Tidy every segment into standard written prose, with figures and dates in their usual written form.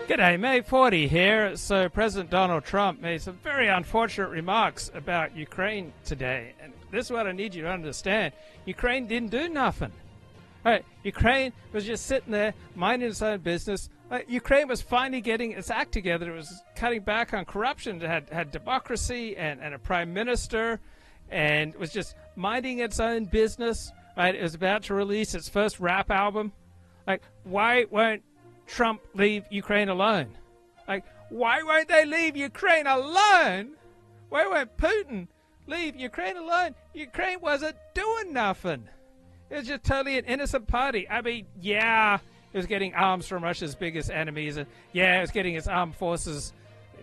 G'day, May 40 here. So President Donald Trump made some very unfortunate remarks about Ukraine today. And this is what I need you to understand. Ukraine didn't do nothing. Right? Ukraine was just sitting there minding its own business. Ukraine was finally getting its act together. It was cutting back on corruption. It had democracy and a prime minister, and was just minding its own business. Right? It was about to release its first rap album. Like, why won't Trump leave Ukraine alone? Like, why won't they leave Ukraine alone? Why won't Putin leave Ukraine alone? Ukraine wasn't doing nothing. It was just totally an innocent party. I mean, yeah, it was getting arms from Russia's biggest enemies, and yeah, it was getting its armed forces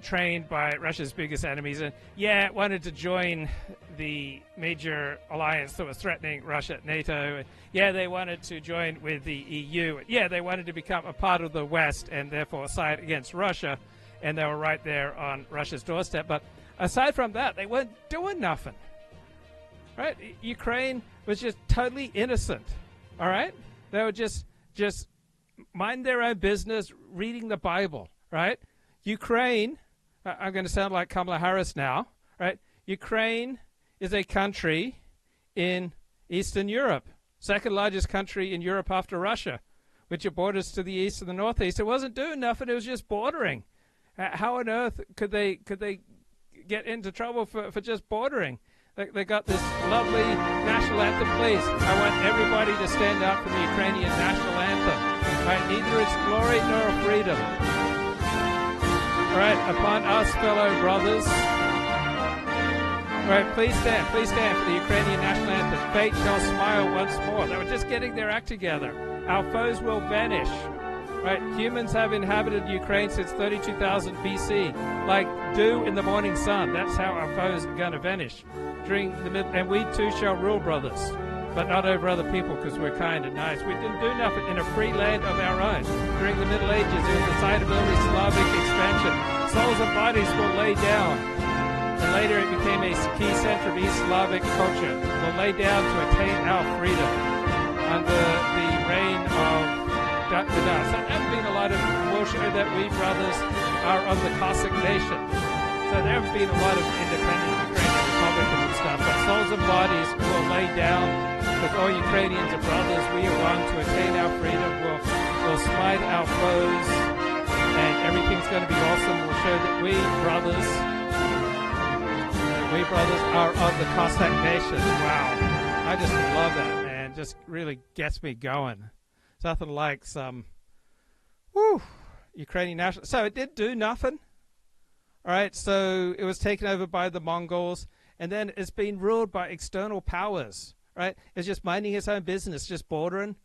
trained by Russia's biggest enemies, and yeah, it wanted to join the major alliance that was threatening Russia, NATO, and yeah, they wanted to join with the EU, and yeah, they wanted to become a part of the West and therefore side against Russia, and they were right there on Russia's doorstep. But aside from that, they weren't doing nothing. Right? Ukraine was just totally innocent. All right? They were just mind their own business, reading the Bible. Right? Ukraine, I'm going to sound like Kamala Harris now. Right? Ukraine is a country in Eastern Europe, second largest country in Europe after Russia, which are borders to the east and the northeast. It wasn't doing nothing. It was just bordering. How on earth could they get into trouble for just bordering? They got this lovely national anthem. Please, I want everybody to stand up for the Ukrainian national anthem. Right? Neither its glory nor freedom. All right, upon us, fellow brothers. All right, please stand for the Ukrainian national anthem. Fate shall smile once more. They were just getting their act together. Our foes will vanish. Right? Humans have inhabited Ukraine since 32,000 BC, like dew in the morning sun. That's how our foes are going to vanish. And we too shall rule, brothers, but not over other people, because we're kind and nice. We didn't do nothing in a free land of our own. During the Middle Ages, it was the site of early Slavic expansion. Souls and bodies were laid down, and later it became a key center of East Slavic culture. We'll lay down to attain our freedom under the reign of So there's been a lot of bullshit that we brothers are of the Cossack nation. So there have been a lot of independent Ukrainian republicans and stuff, but souls and bodies will lay down with all Ukrainians and brothers. We are one to attain our freedom. We'll smite our foes, and everything's going to be awesome. We'll show that we brothers are of the Cossack nation. Wow. I just love that, man. Just really gets me going. Nothing like some Ukrainian national. So it did do nothing. All right, so it was taken over by the Mongols, and then it's been ruled by external powers. Right, it's just minding its own business, just bordering,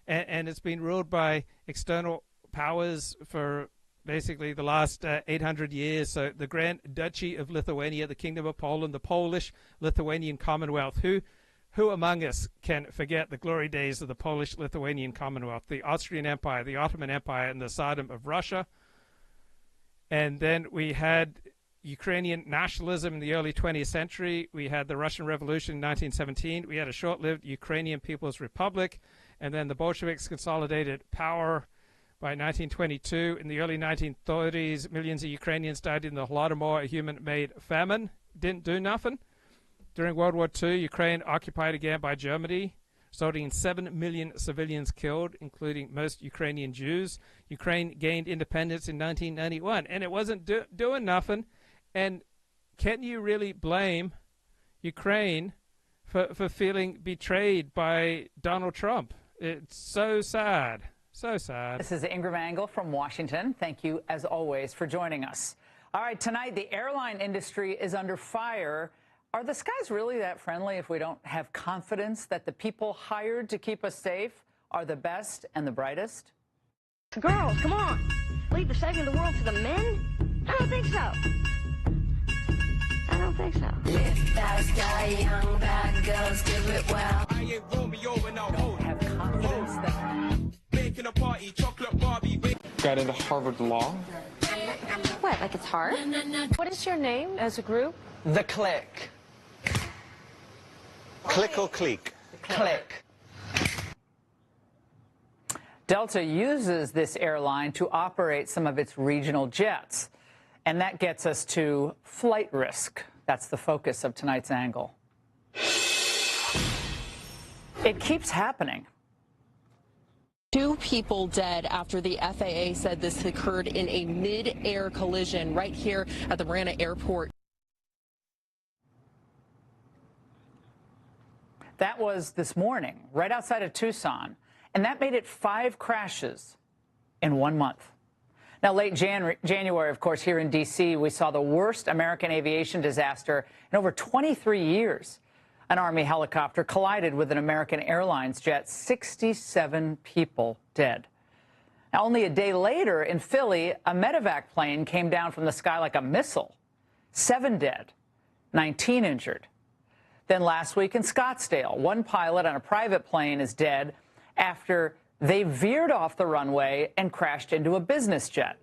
and it's been ruled by external powers for basically the last 800 years. So the Grand Duchy of Lithuania, the Kingdom of Poland, the Polish-Lithuanian Commonwealth. Who among us can forget the glory days of the Polish-Lithuanian Commonwealth, the Austrian Empire, the Ottoman Empire, and the Tsardom of Russia? And then we had Ukrainian nationalism in the early 20th century. We had the Russian Revolution in 1917. We had a short-lived Ukrainian People's Republic. And then the Bolsheviks consolidated power by 1922. In the early 1930s, millions of Ukrainians died in the Holodomor, a human-made famine. Didn't do nothing. During World War II, Ukraine occupied again by Germany, resulting in 7 million civilians killed, including most Ukrainian Jews. Ukraine gained independence in 1991, and it wasn't doing nothing. And can you really blame Ukraine for feeling betrayed by Donald Trump? It's so sad. So sad. This is Ingram Angle from Washington. Thank you, as always, for joining us. All right, tonight, the airline industry is under fire. Are the skies really that friendly if we don't have confidence that the people hired to keep us safe are the best and the brightest? Girls, come on. Leave the saving of the world to the men? I don't think so. I don't think so. Lift that sky, young bad girls, do it well. I ain't Romeo and I won't Have confidence that... making a party, chocolate Barbie. Got into Harvard Law. What, like it's hard? What is your name as a group? The Click. Click or clique? Click. Delta uses this airline to operate some of its regional jets. And that gets us to flight risk. That's the focus of tonight's angle. It keeps happening. 2 people dead after the FAA said this occurred in a mid-air collision right here at the Marana Airport. That was this morning, right outside of Tucson, and that made it 5 crashes in 1 month. Now, late January, of course, here in D.C., we saw the worst American aviation disaster in over 23 years. An Army helicopter collided with an American Airlines jet, 67 people dead. Now, only a day later in Philly, a medevac plane came down from the sky like a missile. 7 dead, 19 injured. Then last week in Scottsdale, 1 pilot on a private plane is dead after they veered off the runway and crashed into a business jet.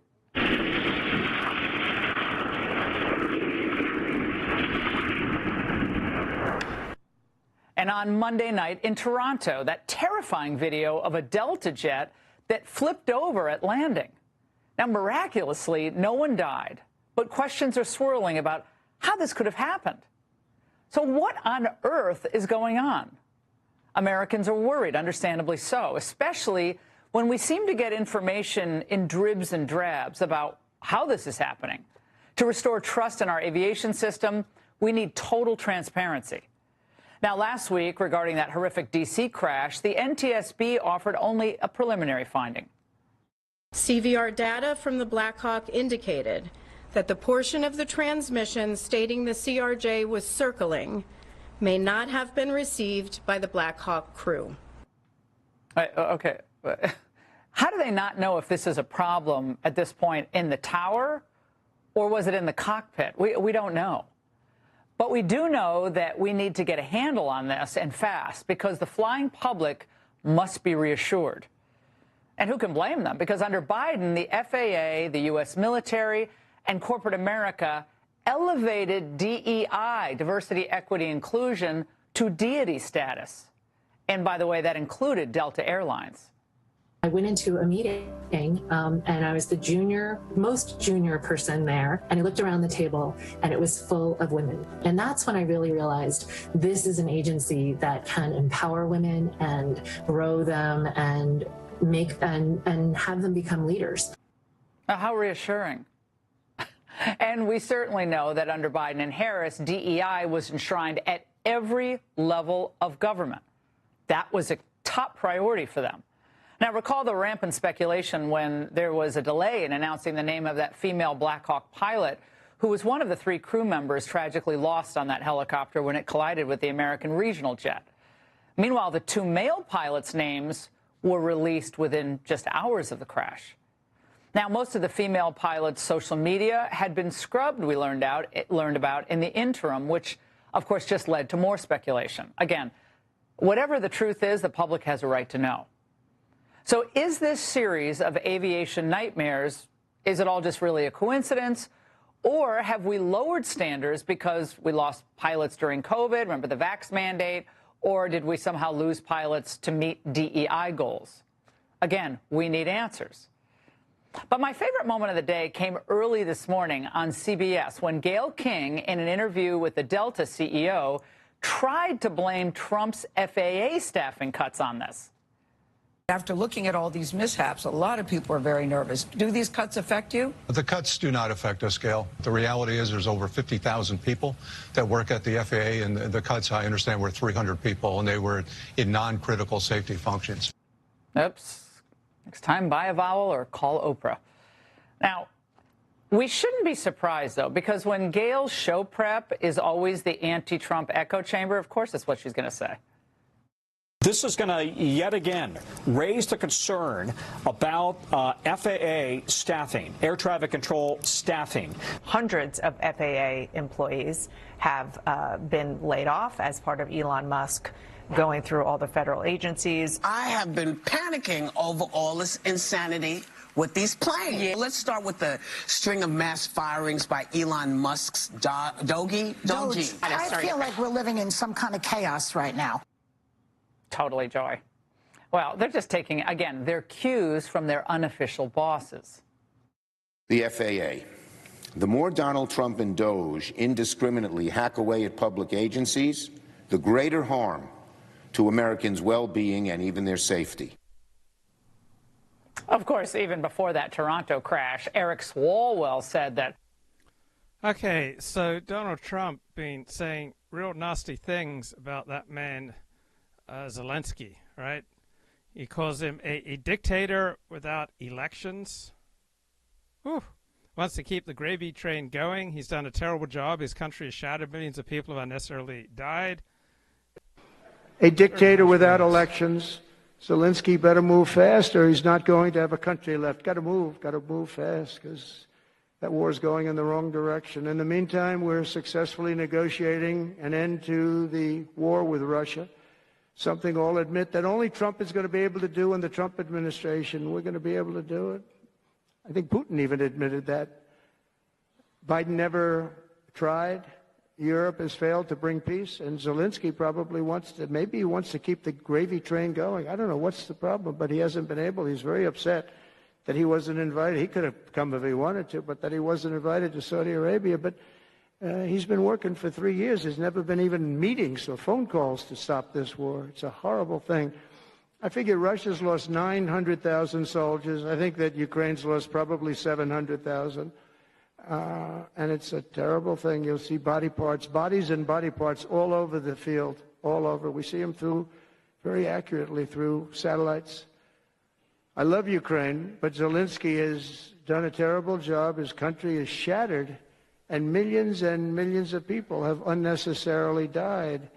And on Monday night in Toronto, that terrifying video of a Delta jet that flipped over at landing. Now, miraculously, no one died, but questions are swirling about how this could have happened. So what on earth is going on? Americans are worried, understandably so, especially when we seem to get information in dribs and drabs about how this is happening. To restore trust in our aviation system, we need total transparency. Now, last week, regarding that horrific D.C. crash, the NTSB offered only a preliminary finding. CVR data from the Black Hawk indicated that the portion of the transmission stating the CRJ was circling may not have been received by the Black Hawk crew. Okay. How do they not know if this is a problem at this point in the tower, or was it in the cockpit? We don't know. But we do know that we need to get a handle on this, and fast, because the flying public must be reassured. And who can blame them? Because under Biden, the FAA, the U.S. military, and corporate America elevated DEI, diversity, equity, inclusion, to deity status. And by the way, that included Delta Airlines. I went into a meeting and I was the most junior person there. And I looked around the table and it was full of women. And that's when I really realized this is an agency that can empower women and grow them and and have them become leaders. How reassuring. And we certainly know that under Biden and Harris, DEI was enshrined at every level of government. That was a top priority for them. Now, recall the rampant speculation when there was a delay in announcing the name of that female Black Hawk pilot who was one of the 3 crew members tragically lost on that helicopter when it collided with the American regional jet. Meanwhile, the 2 male pilots' names were released within just hours of the crash. Now, most of the female pilots' social media had been scrubbed, we learned about in the interim, which, of course, just led to more speculation. Again, whatever the truth is, the public has a right to know. So is this series of aviation nightmares, is it all just really a coincidence? Or have we lowered standards because we lost pilots during COVID, remember the vax mandate? Or did we somehow lose pilots to meet DEI goals? Again, we need answers. But my favorite moment of the day came early this morning on CBS when Gayle King, in an interview with the Delta CEO, tried to blame Trump's FAA staffing cuts on this. After looking at all these mishaps, a lot of people are very nervous. Do these cuts affect you? The cuts do not affect us, Gayle. The reality is there's over 50,000 people that work at the FAA, and the cuts, I understand, were 300 people, and they were in non-critical safety functions. Oops. Next time, buy a vowel or call Oprah. Now, we shouldn't be surprised, though, because when Gayle's show prep is always the anti-Trump echo chamber, of course that's what she's going to say. This is going to, yet again, raise the concern about FAA staffing, air traffic control staffing. Hundreds of FAA employees have been laid off as part of Elon Musk going through all the federal agencies. I have been panicking over all this insanity with these planes. Yeah. Let's start with the string of mass firings by Elon Musk's Doge. I feel like we're living in some kind of chaos right now. Totally, Joy. Well, they're just taking, again, their cues from their unofficial bosses. The FAA. The more Donald Trump and Doge indiscriminately hack away at public agencies, the greater harm to Americans' well-being and even their safety. Of course, even before that Toronto crash, Eric Swalwell said that. Okay, so Donald Trump been saying real nasty things about that man, Zelensky, right? He calls him a dictator without elections. Whew. Wants to keep the gravy train going. He's done a terrible job. His country is shattered. Millions of people have unnecessarily died. A dictator without elections. Zelensky better move fast or he's not going to have a country left. Got to move fast because that war is going in the wrong direction. In the meantime, we're successfully negotiating an end to the war with Russia, something I'll admit that only Trump is going to be able to do in the Trump administration. We're going to be able to do it. I think Putin even admitted that. Biden never tried. Europe has failed to bring peace, and Zelensky probably wants to, maybe he wants to keep the gravy train going. I don't know what's the problem, but he hasn't been able. He's very upset that he wasn't invited. He could have come if he wanted to, but that he wasn't invited to Saudi Arabia. But he's been working for 3 years. There's never been even meetings or phone calls to stop this war. It's a horrible thing. I figure Russia's lost 900,000 soldiers. I think that Ukraine's lost probably 700,000. And it's a terrible thing. You'll see bodies and body parts all over the field, all over. We see them very accurately through satellites. I love Ukraine, but Zelensky has done a terrible job. His country is shattered, and millions of people have unnecessarily died.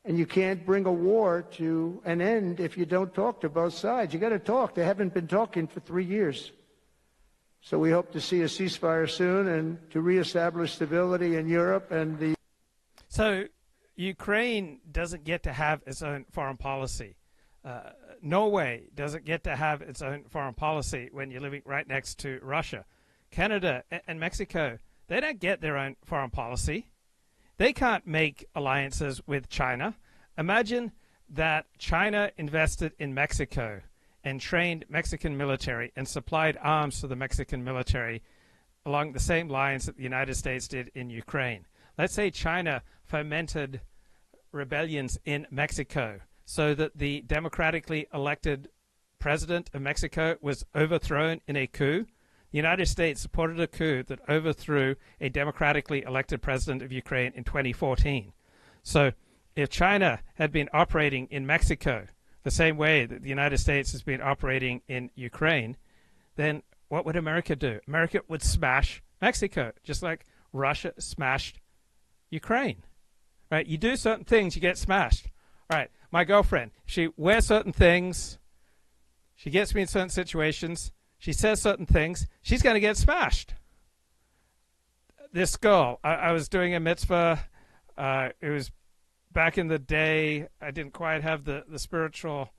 And you can't bring a war to an end if you don't talk to both sides. You got to talk. They haven't been talking for 3 years. So we hope to see a ceasefire soon and to reestablish stability in Europe and the. So Ukraine doesn't get to have its own foreign policy. Norway doesn't get to have its own foreign policy when you're living right next to Russia. Canada and Mexico, they don't get their own foreign policy. They can't make alliances with China. Imagine that China invested in Mexico and trained Mexican military and supplied arms to the Mexican military along the same lines that the United States did in Ukraine. Let's say China fomented rebellions in Mexico so that the democratically elected president of Mexico was overthrown in a coup. The United States supported a coup that overthrew a democratically elected president of Ukraine in 2014. So if China had been operating in Mexico the same way that the United States has been operating in Ukraine, then what would America do? America would smash Mexico, just like Russia smashed Ukraine. Right? You do certain things, you get smashed. All right, my girlfriend, she wears certain things, she gets me in certain situations, she says certain things, she's going to get smashed. This girl, I was doing a mitzvah, it was back in the day. I didn't quite have the spiritual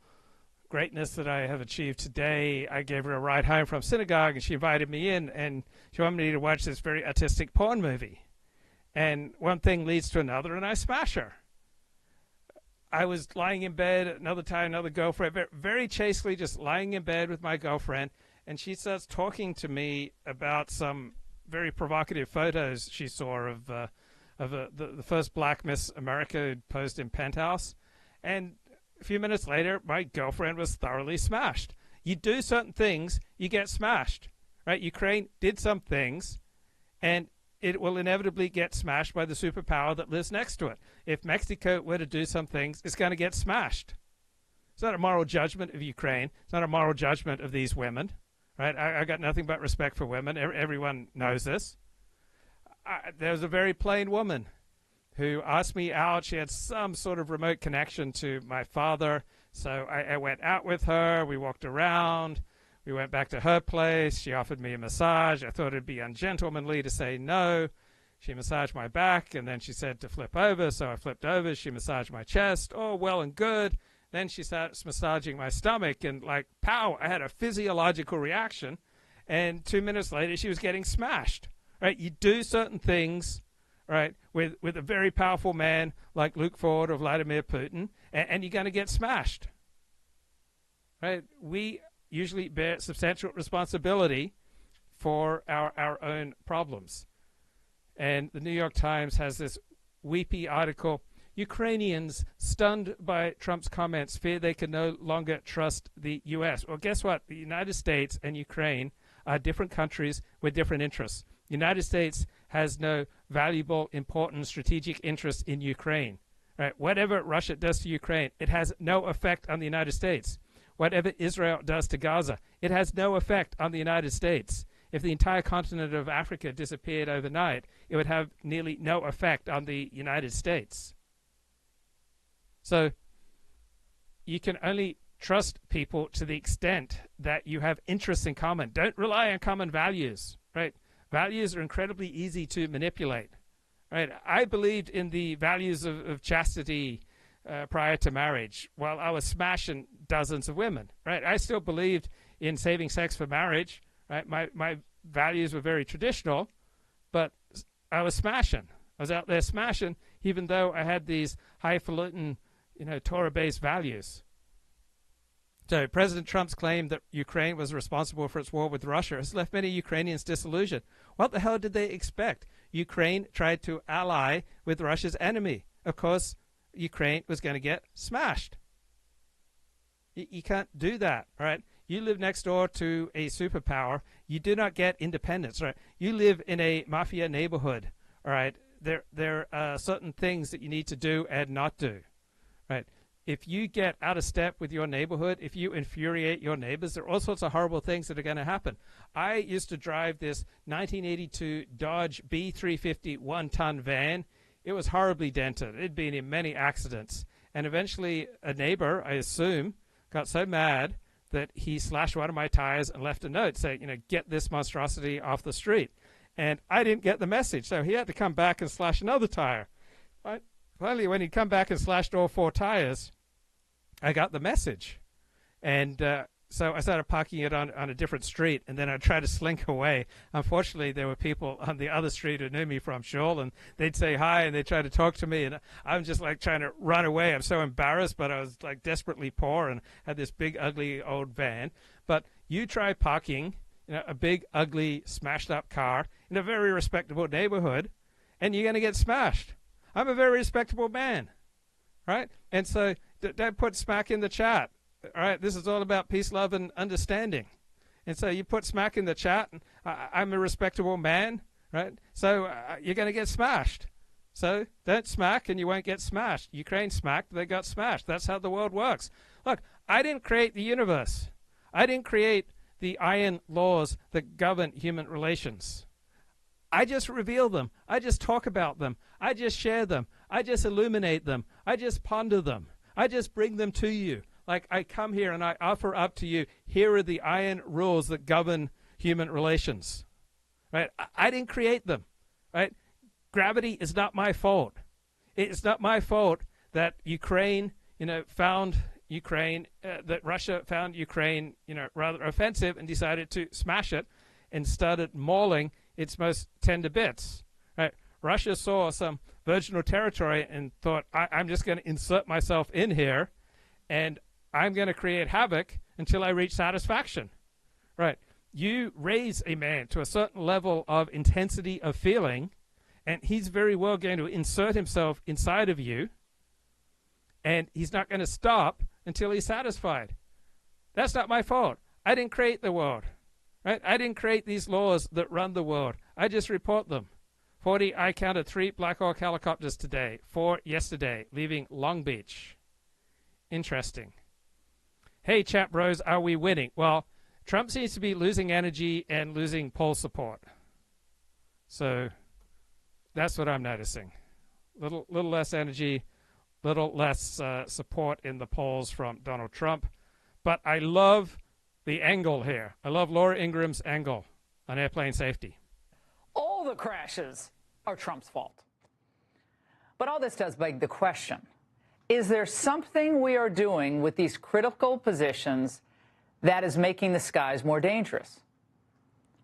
greatness that I have achieved today. I gave her a ride home from synagogue, and she invited me in, and she wanted me to watch this very artistic porn movie. And one thing leads to another, and I smash her. I was lying in bed, another time, another girlfriend, very chastely just lying in bed with my girlfriend, and she starts talking to me about some very provocative photos she saw of the first Black Miss America who'd posed in Penthouse. And a few minutes later, my girlfriend was thoroughly smashed. You do certain things, you get smashed. Right? Ukraine did some things, and it will inevitably get smashed by the superpower that lives next to it. If Mexico were to do some things, it's going to get smashed. It's not a moral judgment of Ukraine. It's not a moral judgment of these women. Right? I got nothing but respect for women. Everyone knows this. There was a very plain woman who asked me out. She had some sort of remote connection to my father. So I went out with her. We walked around. We went back to her place. She offered me a massage. I thought it'd be ungentlemanly to say no. She massaged my back, and then she said to flip over. So I flipped over. She massaged my chest. Oh, well and good. Then she starts massaging my stomach, and like, pow, I had a physiological reaction. And 2 minutes later, she was getting smashed. Right? You do certain things, right, with a very powerful man like Luke Ford or Vladimir Putin, and you're going to get smashed. right? We usually bear substantial responsibility for our own problems. And the New York Times has this weepy article, Ukrainians stunned by Trump's comments fear they can no longer trust the U.S. Well, guess what? The United States and Ukraine are different countries with different interests. The United States has no valuable, important strategic interest in Ukraine. Right? Whatever Russia does to Ukraine, it has no effect on the United States. Whatever Israel does to Gaza, it has no effect on the United States. If the entire continent of Africa disappeared overnight, it would have nearly no effect on the United States. So you can only trust people to the extent that you have interests in common. Don't rely on common values, right? Values are incredibly easy to manipulate, right? I believed in the values of chastity prior to marriage while I was smashing dozens of women, right? I still believed in saving sex for marriage, right? My values were very traditional, but I was smashing. I was out there smashing, even though I had these highfalutin, Torah-based values. So President Trump's claim that Ukraine was responsible for its war with Russia has left many Ukrainians disillusioned. What the hell did they expect? Ukraine tried to ally with Russia's enemy. Of course, Ukraine was going to get smashed. You can't do that, right? You live next door to a superpower. You do not get independence, right? You live in a mafia neighborhood, all right? There are certain things that you need to do and not do, right? If you get out of step with your neighborhood, if you infuriate your neighbors, there are all sorts of horrible things that are going to happen. I used to drive this 1982 Dodge B350 one-ton van. It was horribly dented. It had been in many accidents. And eventually a neighbor, I assume, got so mad that he slashed one of my tires and left a note saying, get this monstrosity off the street. And I didn't get the message, so he had to come back and slash another tire. Right? Finally, when he'd come back and slashed all 4 tires, I got the message. And so I started parking it on a different street, and then I tried to slink away. Unfortunately, there were people on the other street who knew me from Shul, and they'd say hi, and they'd try to talk to me, and I'm just like trying to run away. I'm so embarrassed, but I was like desperately poor and had this big, ugly old van. But you try parking a big, ugly, smashed-up car in a very respectable neighborhood, and you're going to get smashed. I'm a very respectable man, right? And so don't put smack in the chat. All right, this is all about peace, love, and understanding. And so you put smack in the chat, and I'm a respectable man, right? So you're going to get smashed. So don't smack, and you won't get smashed. Ukraine smacked, they got smashed. That's how the world works. Look, I didn't create the universe. I didn't create the iron laws that govern human relations. I just reveal them. I just talk about them. I just share them. I just illuminate them. I just ponder them. I just bring them to you. Like I come here and I offer up to you, here are the iron rules that govern human relations. Right? I didn't create them. Right? Gravity is not my fault. It's not my fault that Ukraine, found Ukraine, that Russia found Ukraine, rather offensive and decided to smash it and started mauling its most tender bits. Right? Russia saw some virginal territory and thought, I'm just going to insert myself in here and I'm going to create havoc until I reach satisfaction. Right? You raise a man to a certain level of intensity of feeling, and he's very well going to insert himself inside of you, and he's not going to stop until he's satisfied. That's not my fault. I didn't create the world. Right? I didn't create these laws that run the world. I just report them. I counted 3 Black Hawk helicopters today, 4 yesterday, leaving Long Beach. Interesting. Hey, chat bros, are we winning? Well, Trump seems to be losing energy and losing poll support. So that's what I'm noticing. Little less energy, little less support in the polls from Donald Trump. But I love the angle here. I love Laura Ingram's angle on airplane safety. All the crashes are Trump's fault. But all this does beg the question, is there something we are doing with these critical positions that is making the skies more dangerous?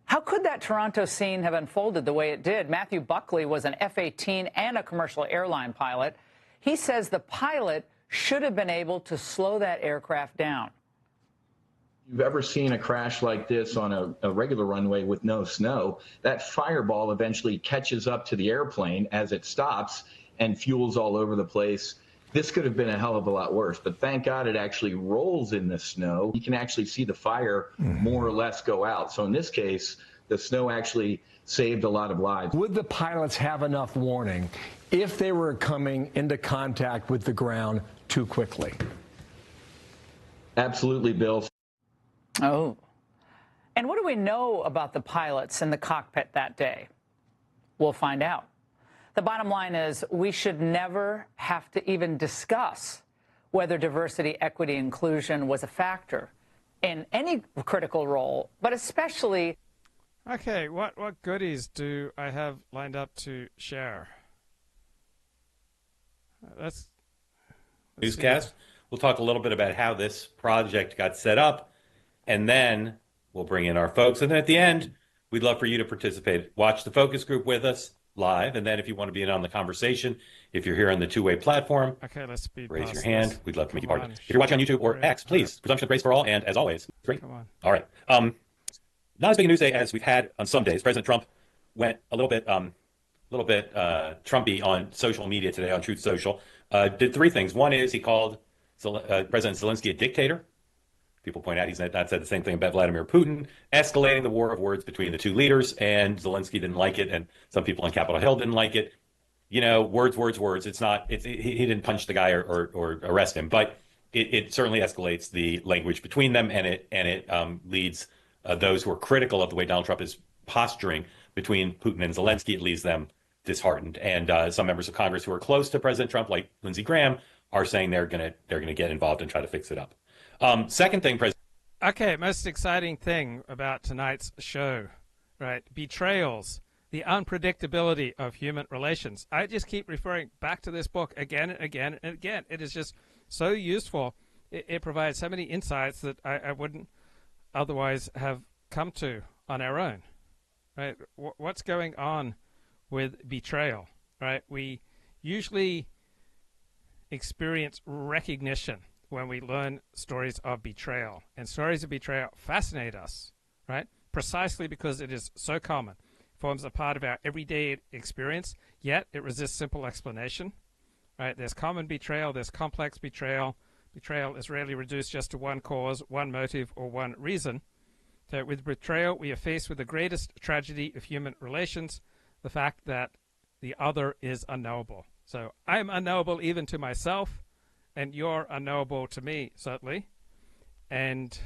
How could that Toronto scene have unfolded the way it did? Matthew Buckley was an F-18 and a commercial airline pilot. He says the pilot should have been able to slow that aircraft down. you've ever seen a crash like this on a regular runway with no snow, that fireball eventually catches up to the airplane as it stops and fuels all over the place. This could have been a hell of a lot worse, but thank God it actually rolls in the snow. You can actually see the fire more or less go out. So in this case, the snow actually saved a lot of lives. Would the pilots have enough warning if they were coming into contact with the ground too quickly? Absolutely, Bill. Oh. And what do we know about the pilots in the cockpit that day? We'll find out. The bottom line is we should never have to even discuss whether diversity, equity, inclusion was a factor in any critical role, but especially... Okay, what goodies do I have lined up to share? Let's newscast. We'll talk a little bit about how this project got set up, and then we'll bring in our folks. And then at the end, we'd love for you to participate. Watch the focus group with us live, and then if you want to be in on the conversation, if you're here on the two-way platform, okay, let's raise your hand. We'd love to make you part of it. If you're watching on YouTube or X, please, presumption of grace for all, and as always, great. Come on. All right. Not as big a news day as we've had on some days. President Trump went a little bit Trumpy on social media today, on Truth Social. Did three things. One is he called President Zelensky a dictator. People point out he's not said the same thing about Vladimir Putin, escalating the war of words between the two leaders, and Zelensky didn't like it, and some people on Capitol Hill didn't like it. You know, words. He didn't punch the guy or arrest him, but it certainly escalates the language between them, and it leads those who are critical of the way Donald Trump is posturing between Putin and Zelensky. It leaves them disheartened, and some members of Congress who are close to President Trump, like Lindsey Graham, are saying they're gonna get involved and try to fix it up. Second thing, Okay, most exciting thing about tonight's show, right? Betrayals, the unpredictability of human relations. I just keep referring back to this book again and again and again. It is just so useful. It provides so many insights that I wouldn't otherwise have come to on our own, right? What's going on with betrayal, right? We usually experience recognition when we learn stories of betrayal. And stories of betrayal fascinate us, right? Precisely because it is so common. It forms a part of our everyday experience, yet it resists simple explanation, right? There's common betrayal, there's complex betrayal. Betrayal is rarely reduced just to one cause, one motive, or one reason. So with betrayal, we are faced with the greatest tragedy of human relations, the fact that the other is unknowable. So I'm unknowable even to myself, and you're unknowable to me, certainly. And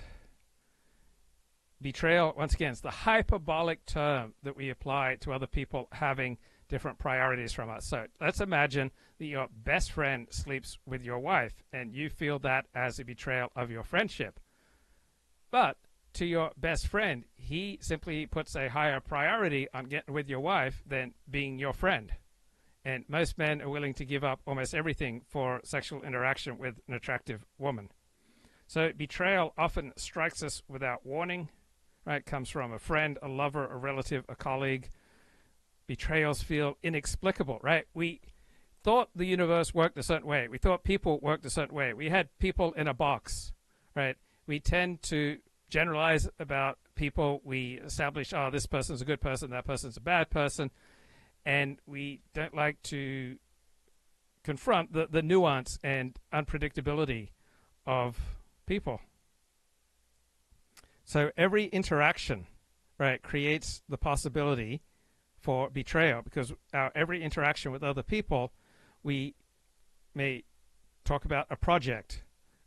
betrayal, once again, is the hyperbolic term that we apply to other people having different priorities from us. So let's imagine that your best friend sleeps with your wife, and you feel that as a betrayal of your friendship. But to your best friend, he simply puts a higher priority on getting with your wife than being your friend. And most men are willing to give up almost everything for sexual interaction with an attractive woman. So betrayal often strikes us without warning, right? It comes from a friend, a lover, a relative, a colleague. Betrayals feel inexplicable, right? We thought the universe worked a certain way. We thought people worked a certain way. We had people in a box, right? We tend to generalize about people. We establish, oh, this person's a good person, that person's a bad person. And we don't like to confront the nuance and unpredictability of people. So every interaction, right, creates the possibility for betrayal, because every interaction with other people, we may talk about a project,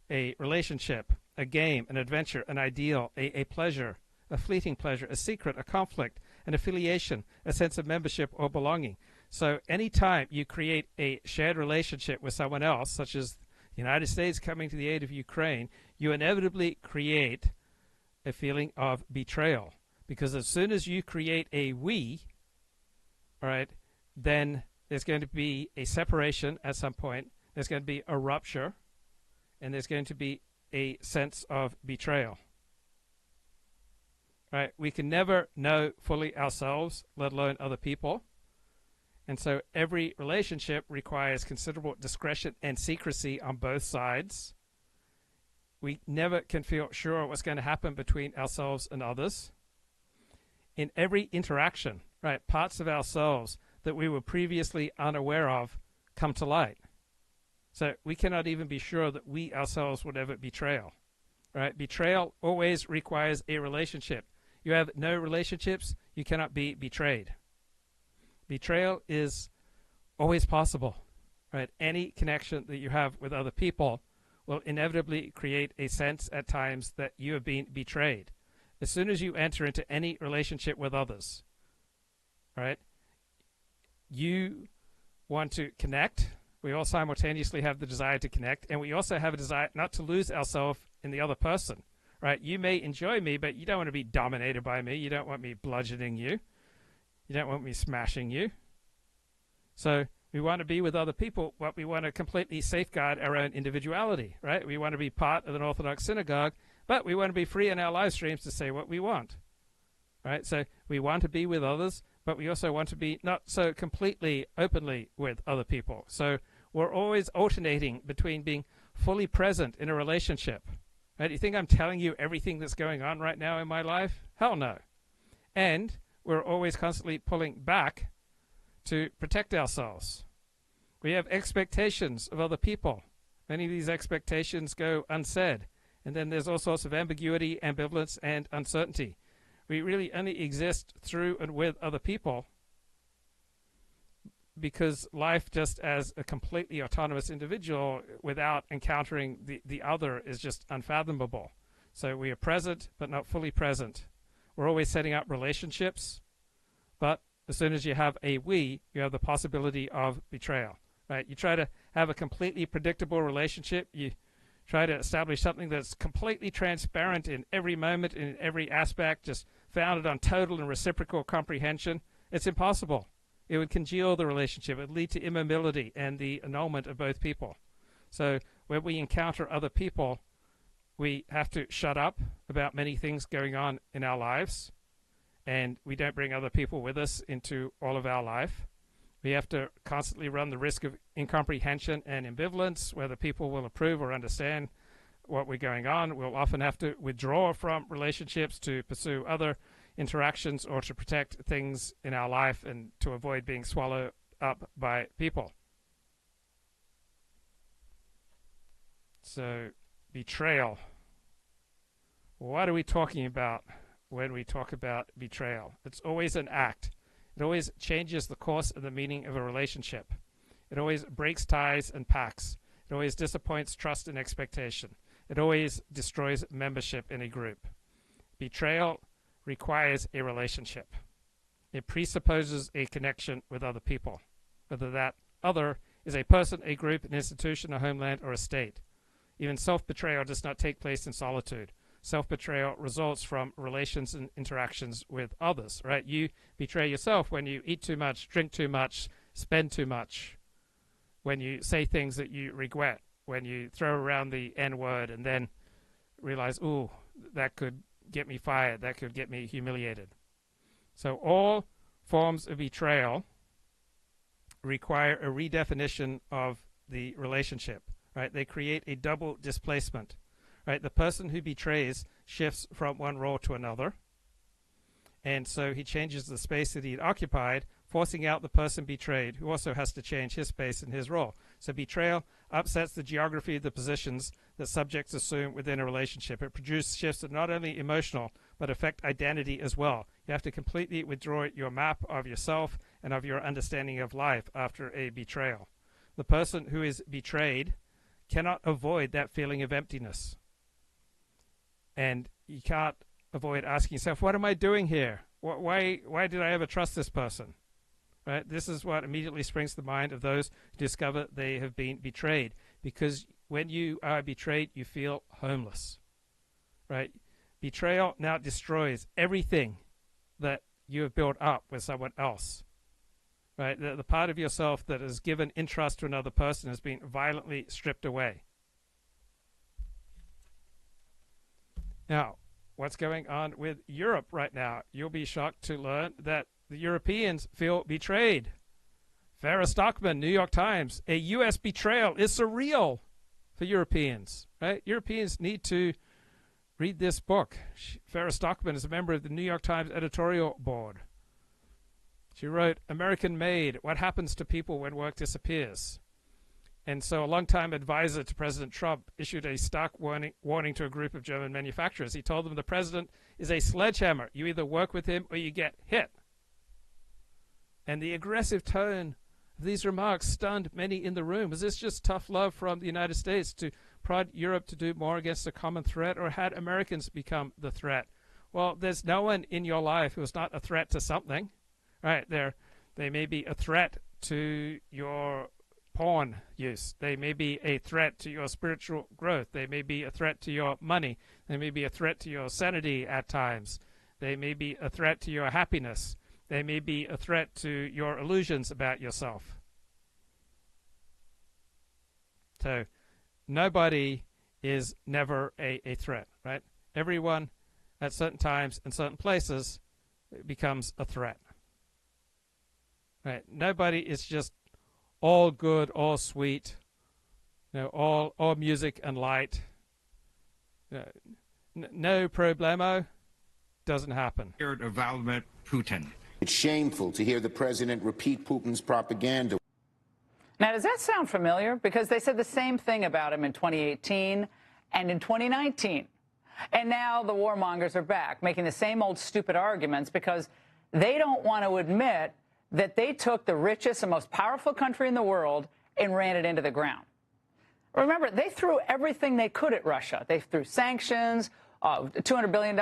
a relationship, a game, an adventure, an ideal, a pleasure, a fleeting pleasure, a secret, a conflict, an affiliation, a sense of membership or belonging. So anytime you create a shared relationship with someone else, such as the United States coming to the aid of Ukraine, you inevitably create a feeling of betrayal. Because as soon as you create a we, all right, then there's going to be a separation at some point. There's going to be a rupture, and there's going to be a sense of betrayal. Right? We can never know fully ourselves, let alone other people. And so every relationship requires considerable discretion and secrecy on both sides. we never can feel sure what's going to happen between ourselves and others. In every interaction, right, parts of ourselves that we were previously unaware of come to light. So we cannot even be sure that we ourselves would ever betray. Right? Betrayal always requires a relationship. You have no relationships, you cannot be betrayed. Betrayal is always possible. Right? Any connection that you have with other people will inevitably create a sense at times that you have been betrayed. As soon as you enter into any relationship with others, right, you want to connect. We all simultaneously have the desire to connect, and we also have a desire not to lose ourselves in the other person, right? You may enjoy me, but you don't want to be dominated by me. You don't want me bludgeoning you. You don't want me smashing you. So we want to be with other people, but we want to completely safeguard our own individuality, right? We want to be part of an Orthodox synagogue, but we want to be free in our live streams to say what we want, right? So we want to be with others, but we also want to be not so completely openly with other people. So we're always alternating between being fully present in a relationship. Right? You think I'm telling you everything that's going on right now in my life? Hell no. And we're always constantly pulling back to protect ourselves. We have expectations of other people. Many of these expectations go unsaid. And then there's all sorts of ambiguity, ambivalence, and uncertainty. We really only exist through and with other people because life just as a completely autonomous individual without encountering the other is just unfathomable. So we are present but not fully present. We're always setting up relationships, but as soon as you have a we, you have the possibility of betrayal. Right? You try to have a completely predictable relationship. You try to establish something that's completely transparent in every moment, in every aspect, just founded on total and reciprocal comprehension. It's impossible. It would congeal the relationship. It would lead to immobility and the annulment of both people. So when we encounter other people, we have to shut up about many things going on in our lives, and we don't bring other people with us into all of our life. We have to constantly run the risk of incomprehension and ambivalence, whether people will approve or understand what we're going on. We'll often have to withdraw from relationships to pursue other interactions or to protect things in our life and to avoid being swallowed up by people. So, betrayal. What are we talking about when we talk about betrayal? It's always an act. It always changes the course and the meaning of a relationship. It always breaks ties and pacts. It always disappoints trust and expectation. It always destroys membership in a group. Betrayal requires a relationship. It presupposes a connection with other people, whether that other is a person, a group, an institution, a homeland, or a state. Even self-betrayal does not take place in solitude. Self-betrayal results from relations and interactions with others, right? You betray yourself when you eat too much, drink too much, spend too much, when you say things that you regret, when you throw around the N-word and then realize, ooh, that could get me fired, that could get me humiliated. So all forms of betrayal require a redefinition of the relationship, right? They create a double displacement. Right, the person who betrays shifts from one role to another, and so he changes the space that he'd occupied, forcing out the person betrayed, who also has to change his space and his role. So betrayal upsets the geography of the positions that subjects assume within a relationship. It produces shifts that not only emotional, but affect identity as well. You have to completely withdraw your map of yourself and of your understanding of life after a betrayal. The person who is betrayed cannot avoid that feeling of emptiness. And you can't avoid asking yourself, what am I doing here? Why did I ever trust this person? Right? This is what immediately springs to the mind of those who discover they have been betrayed. Because when you are betrayed, you feel homeless. Right? Betrayal now destroys everything that you have built up with someone else. Right? The part of yourself that is given in trust to another person has been violently stripped away. Now, what's going on with Europe right now? You'll be shocked to learn that the Europeans feel betrayed. Farah Stockman, New York Times, a U.S. betrayal is surreal. for Europeans, right? Europeans need to read this book. Farrah Stockman is a member of the New York Times editorial board. She wrote, American Made, What Happens to People When Work Disappears. And so a longtime advisor to President Trump issued a stark warning to a group of German manufacturers. He told them the president is a sledgehammer. You either work with him or you get hit. And the aggressive tone of these remarks stunned many in the room. Was this just tough love from the United States to prod Europe to do more against a common threat, or had Americans become the threat? Well, there's no one in your life who is not a threat to something. Right, they may be a threat to your porn use. They may be a threat to your spiritual growth. They may be a threat to your money. They may be a threat to your sanity at times. They may be a threat to your happiness. They may be a threat to your illusions about yourself. So nobody is never a threat, right? Everyone at certain times and certain places becomes a threat. Right? Nobody is just all good, all sweet, all music and light. No problemo. Doesn't happen. Of Vladimir Putin. It's shameful to hear the president repeat Putin's propaganda. Now, does that sound familiar? Because they said the same thing about him in 2018 and in 2019. And now the warmongers are back, making the same old stupid arguments because they don't want to admit that they took the richest and most powerful country in the world and ran it into the ground. Remember, they threw everything they could at Russia. They threw sanctions, $200 billion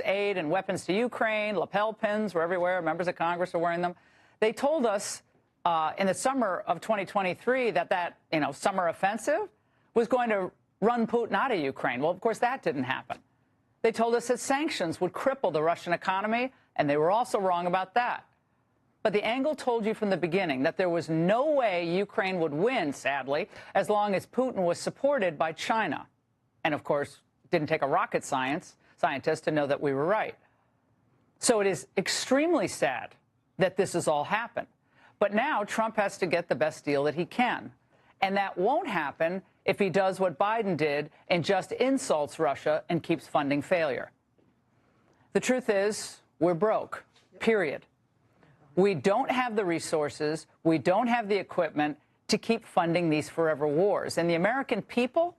aid and weapons to Ukraine, lapel pins were everywhere. Members of Congress are wearing them. They told us in the summer of 2023 that summer offensive was going to run Putin out of Ukraine. Well, of course, that didn't happen. They told us that sanctions would cripple the Russian economy, and they were also wrong about that. But the angle told you from the beginning that there was no way Ukraine would win, sadly, as long as Putin was supported by China. And, of course, it didn't take a rocket scientist to know that we were right. So it is extremely sad that this has all happened. But now Trump has to get the best deal that he can. And that won't happen if he does what Biden did and just insults Russia and keeps funding failure. The truth is, we're broke, period. We don't have the resources, we don't have the equipment to keep funding these forever wars. And the American people,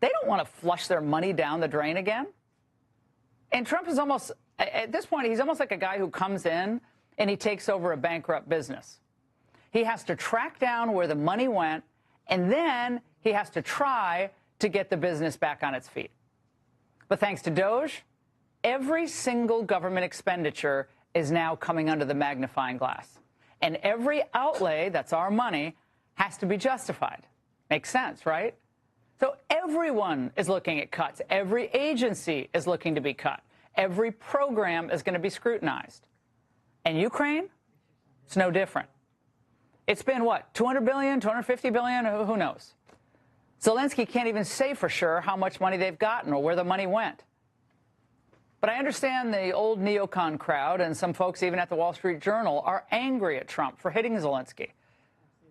they don't want to flush their money down the drain again. And Trump is almost, at this point, he's almost like a guy who comes in and he takes over a bankrupt business. He has to track down where the money went, and then he has to try to get the business back on its feet. But thanks to Doge, every single government expenditure is now coming under the magnifying glass. And every outlay, that's our money, has to be justified. Makes sense, right? So everyone is looking at cuts. Every agency is looking to be cut. Every program is going to be scrutinized. And Ukraine, it's no different. It's been, what, 200 billion, 250 billion? Who knows? Zelensky can't even say for sure how much money they've gotten or where the money went. But I understand the old neocon crowd and some folks even at the Wall Street Journal are angry at Trump for hitting Zelensky.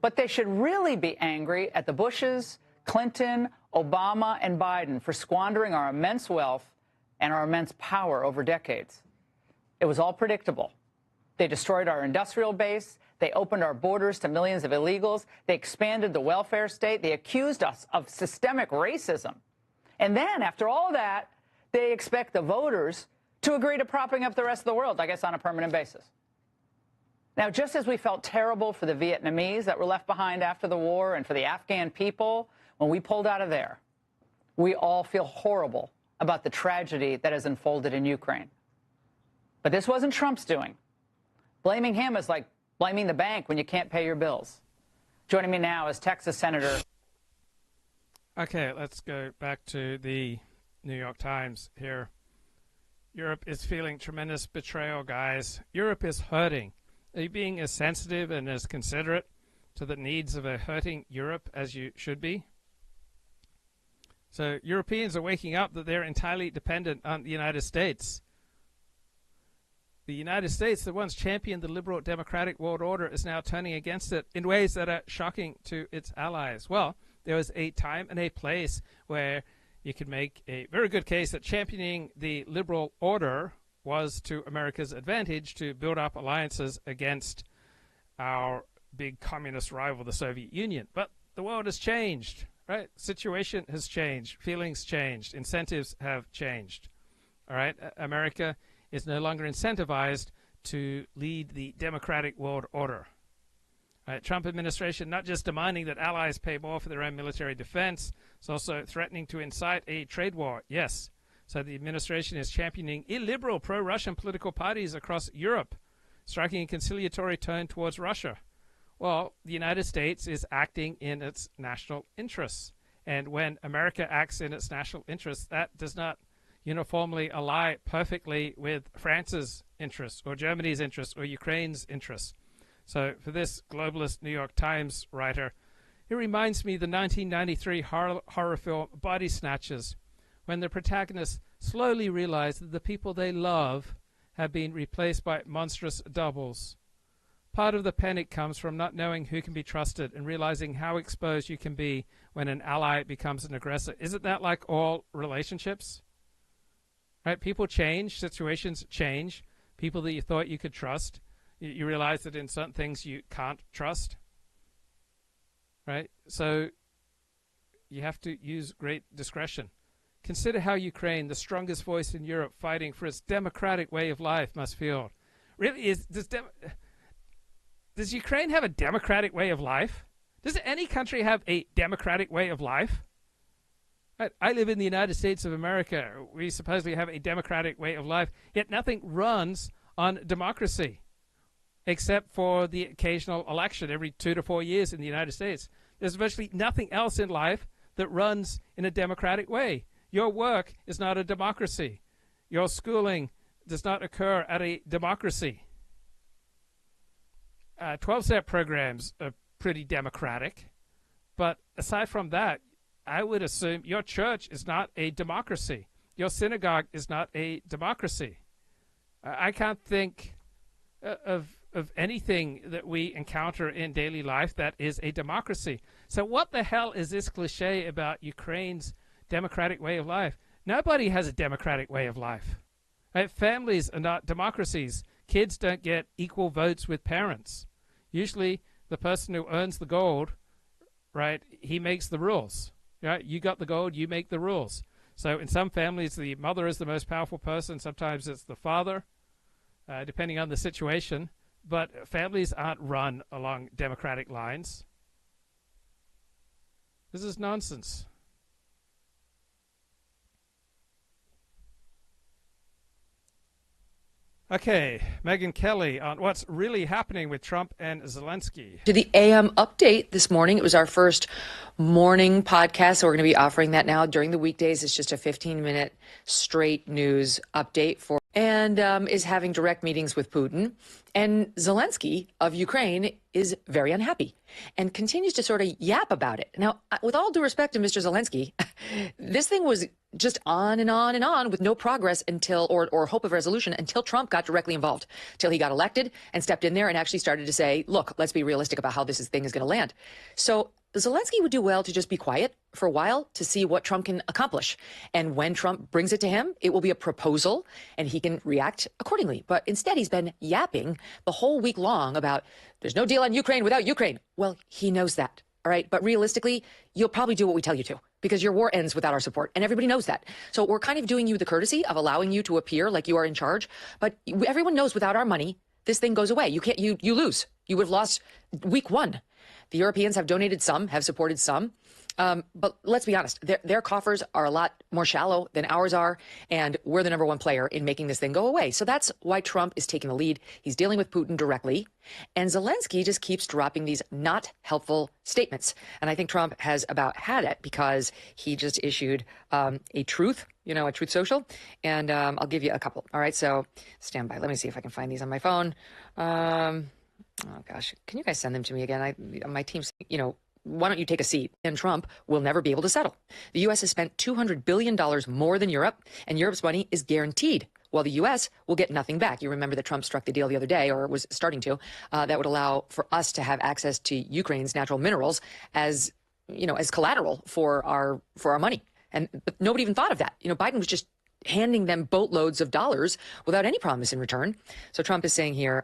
But they should really be angry at the Bushes, Clinton, Obama, and Biden for squandering our immense wealth and our immense power over decades. It was all predictable. They destroyed our industrial base. They opened our borders to millions of illegals. They expanded the welfare state. They accused us of systemic racism. And then, after all that, they expect the voters to agree to propping up the rest of the world, I guess, on a permanent basis. Now, just as we felt terrible for the Vietnamese that were left behind after the war and for the Afghan people when we pulled out of there, we all feel horrible about the tragedy that has unfolded in Ukraine. But this wasn't Trump's doing. Blaming him is like blaming the bank when you can't pay your bills. Joining me now is Texas Senator. Okay, let's go back to the New York Times here. Europe is feeling tremendous betrayal, guys. Europe is hurting. Are you being as sensitive and as considerate to the needs of a hurting Europe as you should be? So Europeans are waking up that they're entirely dependent on the United States. The United States, that once championed the liberal democratic world order, is now turning against it in ways that are shocking to its allies. Well, there was a time and a place where you could make a very good case that championing the liberal order was to America's advantage to build up alliances against our big communist rival, the Soviet Union. But the world has changed, right? Situation has changed. Feelings changed. Incentives have changed. All right? America is no longer incentivized to lead the democratic world order. Right? Trump administration not just demanding that allies pay more for their own military defense, it's also threatening to incite a trade war. Yes. So the administration is championing illiberal pro-Russian political parties across Europe, striking a conciliatory tone towards Russia. Well, the United States is acting in its national interests. And when America acts in its national interests, that does not uniformly ally perfectly with France's interests or Germany's interests or Ukraine's interests. So for this globalist New York Times writer, it reminds me of the 1993 horror film Body Snatchers, when the protagonists slowly realize that the people they love have been replaced by monstrous doubles. Part of the panic comes from not knowing who can be trusted and realizing how exposed you can be when an ally becomes an aggressor. Isn't that like all relationships? Right? People change, situations change. People that you thought you could trust, you realize that in certain things you can't trust. Right? So you have to use great discretion. Consider how Ukraine, the strongest voice in Europe fighting for its democratic way of life, must feel. Really, does Ukraine have a democratic way of life? Does any country have a democratic way of life? I live in the United States of America. We supposedly have a democratic way of life, yet nothing runs on democracy except for the occasional election every 2 to 4 years in the United States. There's virtually nothing else in life that runs in a democratic way. Your work is not a democracy. Your schooling does not occur at a democracy. 12-step programs are pretty democratic, but aside from that, I would assume your church is not a democracy. Your synagogue is not a democracy. I can't think of anything that we encounter in daily life that is a democracy. So what the hell is this cliche about Ukraine's democratic way of life? Nobody has a democratic way of life. Right? Families are not democracies. Kids don't get equal votes with parents. Usually the person who earns the gold, right, he makes the rules. Right? You got the gold, you make the rules. So in some families, the mother is the most powerful person. Sometimes it's the father, depending on the situation. But families aren't run along democratic lines. This is nonsense. Okay, Megyn Kelly on what's really happening with Trump and Zelensky. To the AM update this morning. It was our first morning podcast, so we're going to be offering that now during the weekdays. It's just a 15-minute straight news update for and is having direct meetings with Putin. And Zelensky of Ukraine is very unhappy and continues to sort of yap about it. Now, with all due respect to Mr. Zelensky, this thing was just on and on and on with no progress until, or hope of resolution until Trump got directly involved, till he got elected and stepped in there and actually started to say, look, let's be realistic about how this thing is going to land. So Zelensky would do well to just be quiet for a while to see what Trump can accomplish. And when Trump brings it to him, it will be a proposal and he can react accordingly. But instead, he's been yapping the whole week long about there's no deal on Ukraine without Ukraine. Well, he knows that. All right. But realistically, you'll probably do what we tell you to, because your war ends without our support. And everybody knows that. So we're kind of doing you the courtesy of allowing you to appear like you are in charge. But everyone knows without our money, this thing goes away. You can't, you lose. You would have lost week one. The Europeans have donated some, have supported some. But let's be honest, their coffers are a lot more shallow than ours are. And we're the number one player in making this thing go away. So that's why Trump is taking the lead. He's dealing with Putin directly. And Zelensky just keeps dropping these not helpful statements. And I think Trump has about had it, because he just issued a truth social. And I'll give you a couple. All right. So stand by. Let me see if I can find these on my phone. Oh, gosh. Can you guys send them to me again? My team's, why don't you take a seat? And Trump will never be able to settle. The U.S. has spent $200 billion more than Europe, and Europe's money is guaranteed, while the U.S. will get nothing back. You remember that Trump struck the deal the other day, or was starting to, that would allow for us to have access to Ukraine's natural minerals as as collateral for our money. But nobody even thought of that. Biden was just handing them boatloads of dollars without any promise in return. So Trump is saying here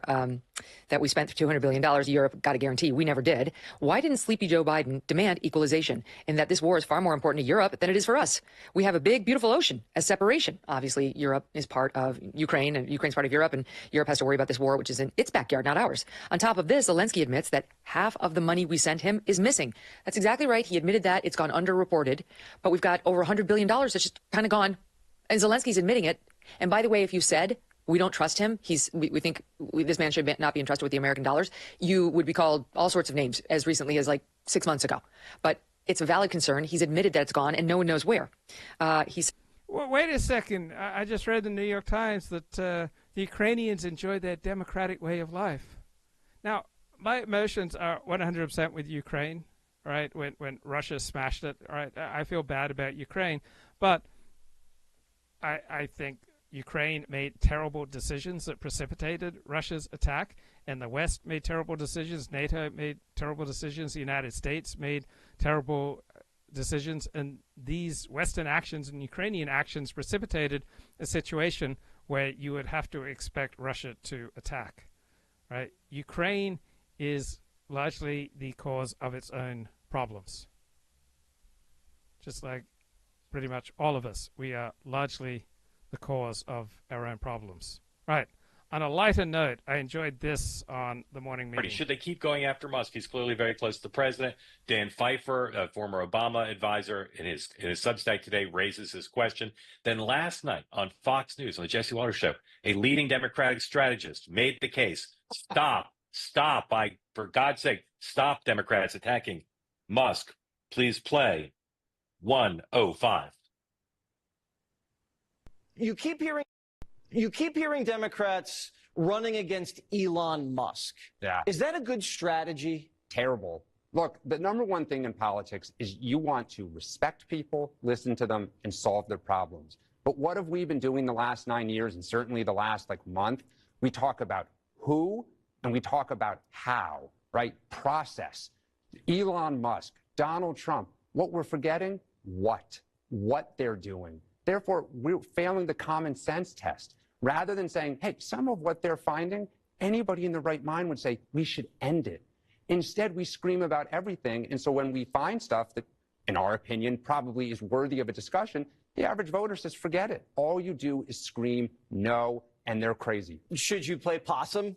that we spent $200 billion. Europe got a guarantee. We never did. Why didn't sleepy Joe Biden demand equalization, in that this war is far more important to Europe than it is for us? We have a big, beautiful ocean as separation. Obviously, Europe is part of Ukraine, and Ukraine's part of Europe, and Europe has to worry about this war, which is in its backyard, not ours. On top of this, Zelensky admits that half of the money we sent him is missing. That's exactly right. He admitted that. It's gone underreported. But we've got over $100 billion that's just kind of gone. And Zelensky's admitting it. And by the way, if you said we don't trust him, we think this man should not be entrusted with the American dollars, you would be called all sorts of names as recently as like 6 months ago. But it's a valid concern. He's admitted that it's gone, and no one knows where. Well, wait a second. I just read in the New York Times that the Ukrainians enjoy their democratic way of life. Now, my emotions are 100% with Ukraine, right? When Russia smashed it, right? I feel bad about Ukraine, but I think Ukraine made terrible decisions that precipitated Russia's attack, and the West made terrible decisions. NATO made terrible decisions. The United States made terrible decisions, and these Western actions and Ukrainian actions precipitated a situation where you would have to expect Russia to attack, right? Ukraine is largely the cause of its own problems. Just like pretty much all of us, we are largely the cause of our own problems. Right. On a lighter note, I enjoyed this on the morning meeting. Should they keep going after Musk? He's clearly very close to the president. Dan Pfeiffer, a former Obama advisor, in his Substack today raises this question. Then last night on Fox News, on the Jesse Watters show, a leading Democratic strategist made the case, for God's sake, stop Democrats attacking Musk. Please play 105. You keep hearing Democrats running against Elon Musk. Yeah. Is that a good strategy? Terrible. Look, the number one thing in politics is you want to respect people, listen to them, and solve their problems. But what have we been doing the last 9 years, and certainly the last month? We talk about who and we talk about how, right? Process. Elon Musk, Donald Trump. What we're forgetting? What they're doing. Therefore, we're failing the common sense test. Rather than saying, hey, some of what they're finding, anybody in the right mind would say, we should end it. Instead, we scream about everything. And so when we find stuff that, in our opinion, probably is worthy of a discussion, the average voter says, forget it. All you do is scream no, and they're crazy. Should you play possum?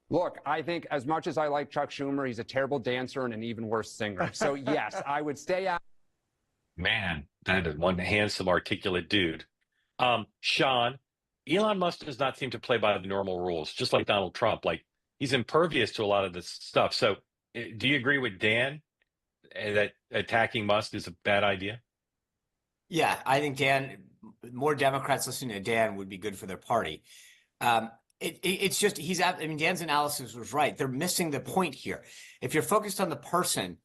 Look, I think as much as I like Chuck Schumer, he's a terrible dancer and an even worse singer. So yes, I would stay out. Man, that is one handsome, articulate dude. Sean, Elon Musk does not seem to play by the normal rules, just like Donald Trump. Like, he's impervious to a lot of this stuff. So do you agree with Dan that attacking Musk is a bad idea? Yeah, I think more Democrats listening to Dan would be good for their party. It's just, Dan's analysis was right. They're missing the point here. If you're focused on the person,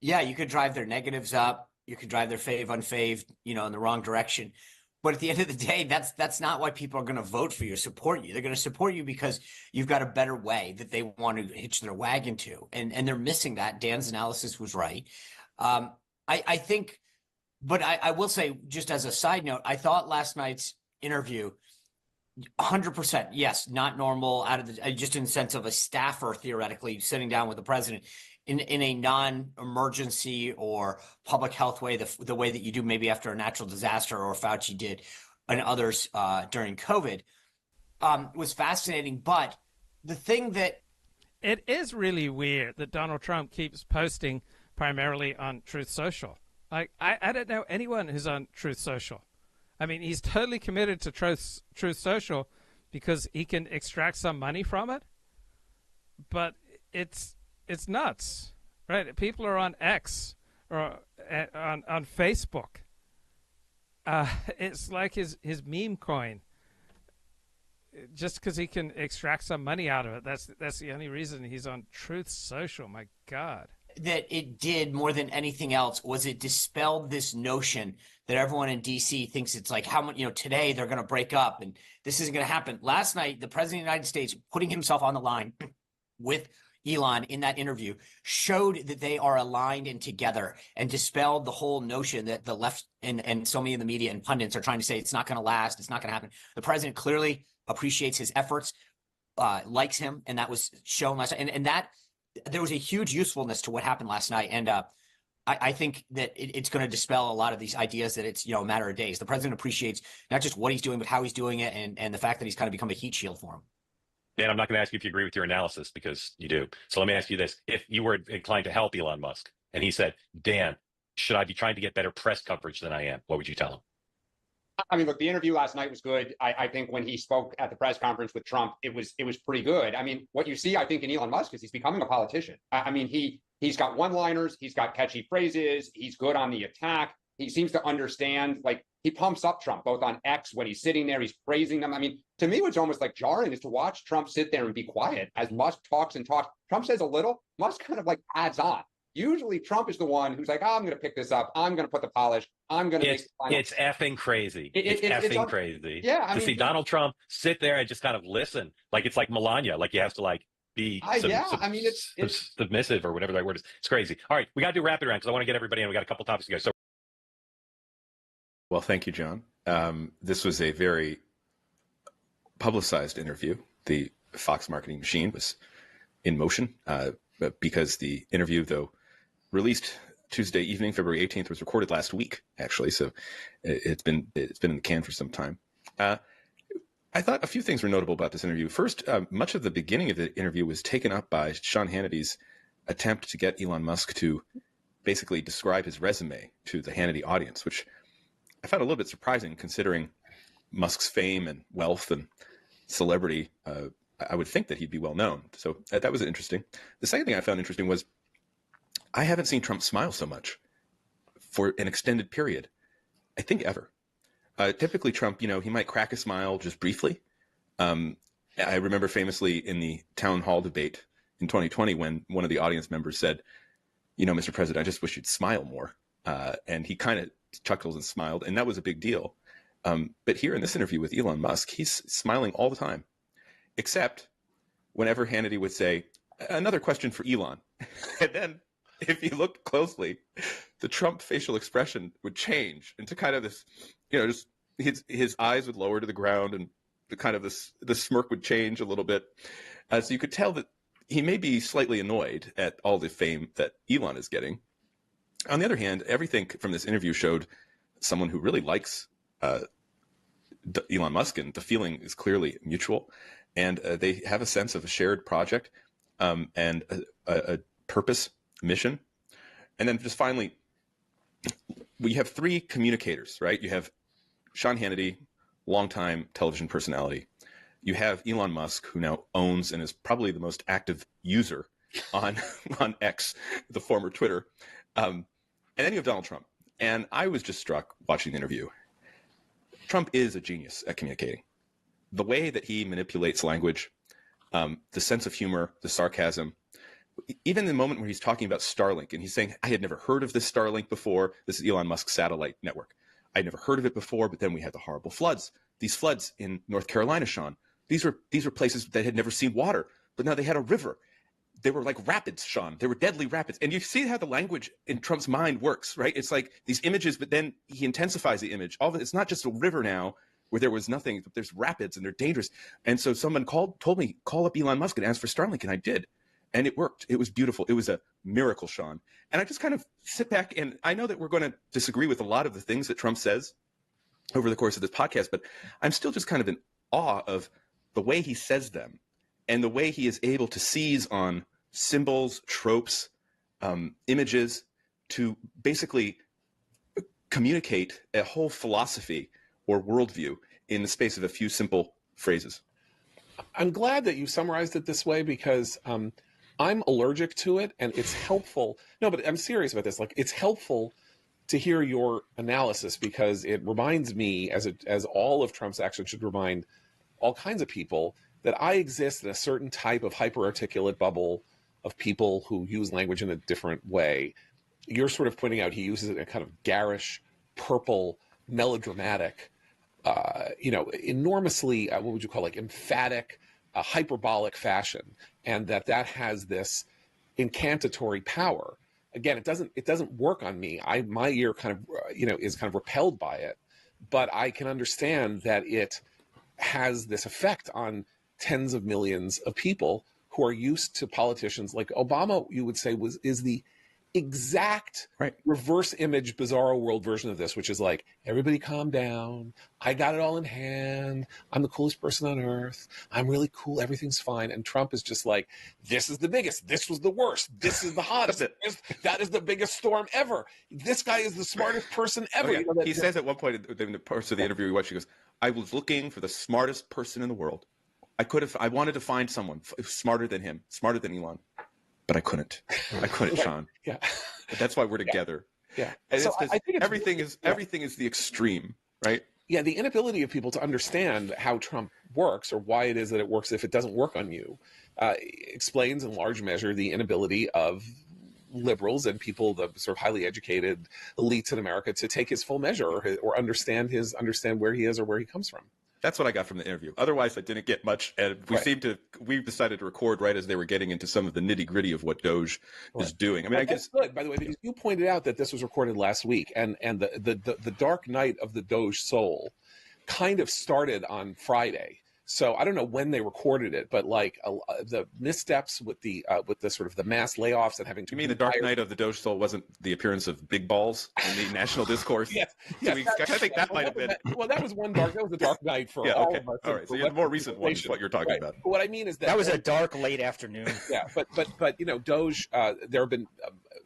yeah, you could drive their negatives up. You could drive their fave, unfaved, in the wrong direction. But at the end of the day, that's not why people are going to vote for you, support you. They're going to support you because you've got a better way that they want to hitch their wagon to. And they're missing that. Dan's analysis was right. I think, but I will say, just as a side note, I thought last night's interview, 100%, yes, not normal, just in the sense of a staffer theoretically sitting down with the president in a non-emergency or public health way, the way that you do maybe after a natural disaster, or Fauci did and others during COVID, was fascinating. But the thing that it is really weird that Donald Trump keeps posting primarily on Truth Social. Like, I don't know anyone who's on Truth Social. I mean, he's totally committed to Truth Social because he can extract some money from it. But it's nuts, right? People are on X or on Facebook. It's like his meme coin. Just because he can extract some money out of it, that's the only reason he's on Truth Social. My God. That it did more than anything else was it dispelled this notion that everyone in DC thinks it's like how much, today they're going to break up and this isn't going to happen. Last night, the president of the United States putting himself on the line with Elon in that interview showed that they are aligned and together, and dispelled the whole notion that the left and so many of the media and pundits are trying to say it's not going to last, it's not going to happen. The president clearly appreciates his efforts, likes him, and that was shown last night. And that there was a huge usefulness to what happened last night. And I think that it's going to dispel a lot of these ideas that it's, a matter of days. The president appreciates not just what he's doing, but how he's doing it, and the fact that he's kind of become a heat shield for him. Dan, I'm not going to ask you if you agree with your analysis, because you do. So let me ask you this. If you were inclined to help Elon Musk and he said, Dan, should I be trying to get better press coverage than I am? What would you tell him? I mean, look, the interview last night was good. I think when he spoke at the press conference with Trump, it was pretty good. I mean, what you see, I think, in Elon Musk is he's becoming a politician. I mean, he's got one-liners, he's got catchy phrases, he's good on the attack. He seems to understand, like, he pumps up Trump, both on X when he's sitting there, he's praising them. I mean, to me, what's almost like jarring is to watch Trump sit there and be quiet as Musk talks and talks. Trump says a little, Musk kind of like adds on. Usually Trump is the one who's like, oh, I'm going to pick this up, I'm going to put the polish, I'm going to make the final. It's effing crazy. It's effing crazy. Yeah, I mean, see Donald Trump sit there and just kind of listen, like it's like Melania, like you have to like be submissive or whatever that word is. It's crazy. All right, we got to do rapid round because I want to get everybody in. We got a couple topics to go. So. Well, thank you, John. This was a very publicized interview. The Fox marketing machine was in motion because the interview, though released Tuesday evening, February 18th, was recorded last week, actually. So it's been in the can for some time. I thought a few things were notable about this interview. First, much of the beginning of the interview was taken up by Sean Hannity's attempt to get Elon Musk to basically describe his resume to the Hannity audience, which I found a little bit surprising considering Musk's fame and wealth and celebrity. I would think that he'd be well known. So that was interesting. The second thing I found interesting was I haven't seen Trump smile so much for an extended period, I think ever. Typically Trump, he might crack a smile just briefly. I remember famously in the town hall debate in 2020 when one of the audience members said, Mr. President, I just wish you'd smile more. And he kind of chuckled and smiled, and that was a big deal. But here in this interview with Elon Musk, he's smiling all the time, except whenever Hannity would say, another question for Elon. And then if you looked closely, the Trump facial expression would change into kind of this, just his eyes would lower to the ground, and the smirk would change a little bit. So you could tell that he may be slightly annoyed at all the fame that Elon is getting. On the other hand, everything from this interview showed someone who really likes Elon Musk, and the feeling is clearly mutual. And they have a sense of a shared project and a purpose, mission. And then just finally, we have three communicators, right? You have Sean Hannity, longtime television personality. You have Elon Musk, who now owns and is probably the most active user on X, the former Twitter. And then you have Donald Trump. And I was just struck watching the interview. Trump is a genius at communicating. The way that he manipulates language, the sense of humor, the sarcasm, even the moment where he's talking about Starlink and he's saying, I had never heard of this Starlink before. This is Elon Musk's satellite network. I'd never heard of it before, but then we had the horrible floods. These floods in North Carolina, Sean, these were places that had never seen water, but now they had a river. They were like rapids, Sean. They were deadly rapids. And you see how the language in Trump's mind works, right? It's like these images, but then he intensifies the image. It's not just a river now where there was nothing, but there's rapids and they're dangerous. And so someone told me, call up Elon Musk and ask for Starlink. And I did. And it worked. It was beautiful. It was a miracle, Sean. And I just kind of sit back, and I know that we're going to disagree with a lot of the things that Trump says over the course of this podcast, but I'm still just kind of in awe of the way he says them and the way he is able to seize on symbols, tropes, images to basically communicate a whole philosophy or worldview in the space of a few simple phrases. I'm glad that you summarized it this way because I'm allergic to it, and it's helpful. No, but I'm serious about this. Like, it's helpful to hear your analysis because it reminds me, as all of Trump's actions should remind all kinds of people, that I exist in a certain type of hyper-articulate bubble of people who use language in a different way. You're sort of pointing out he uses it in a kind of garish, purple, melodramatic, enormously, what would you call, like, emphatic, hyperbolic fashion. and that has this incantatory power. Again, it doesn't work on me. My ear kind of is kind of repelled by it, but I can understand that it has this effect on tens of millions of people who are used to politicians like Obama. You would say is the exact reverse image, bizarro world version of this, which is like, everybody calm down. I got it all in hand. I'm the coolest person on earth. I'm really cool. Everything's fine. And Trump is just like, this is the biggest. This was the worst. This is the hottest. That is the biggest storm ever. This guy is the smartest person ever. Oh, yeah. He says at one point in the parts of the interview we watched, he goes, I was looking for the smartest person in the world. I wanted to find someone smarter than him, smarter than Elon. But I couldn't, Sean. Yeah. But that's why we're together. Yeah. And So I think it's everything is the extreme, right? Yeah. The inability of people to understand how Trump works or why it is that it works if it doesn't work on you explains in large measure the inability of liberals and people, the sort of highly educated elites in America, to take his full measure or understand where he is or where he comes from. That's what I got from the interview. Otherwise, I didn't get much. And we decided to record right as they were getting into some of the nitty gritty of what Doge is doing. I mean, I guess that's good, by the way, because you pointed out that this was recorded last week, and the dark night of the Doge soul kind of started on Friday. So I don't know when they recorded it, but like the missteps with the sort of the mass layoffs and having to. You mean the dark night of the Doge soul wasn't the appearance of big balls in the national discourse? Yes. I think that might have been. Well, that was the dark night for all of us. All right, so you have more recent one is what you're talking about. But what I mean is that was a dark late afternoon. Yeah, but Doge, there have been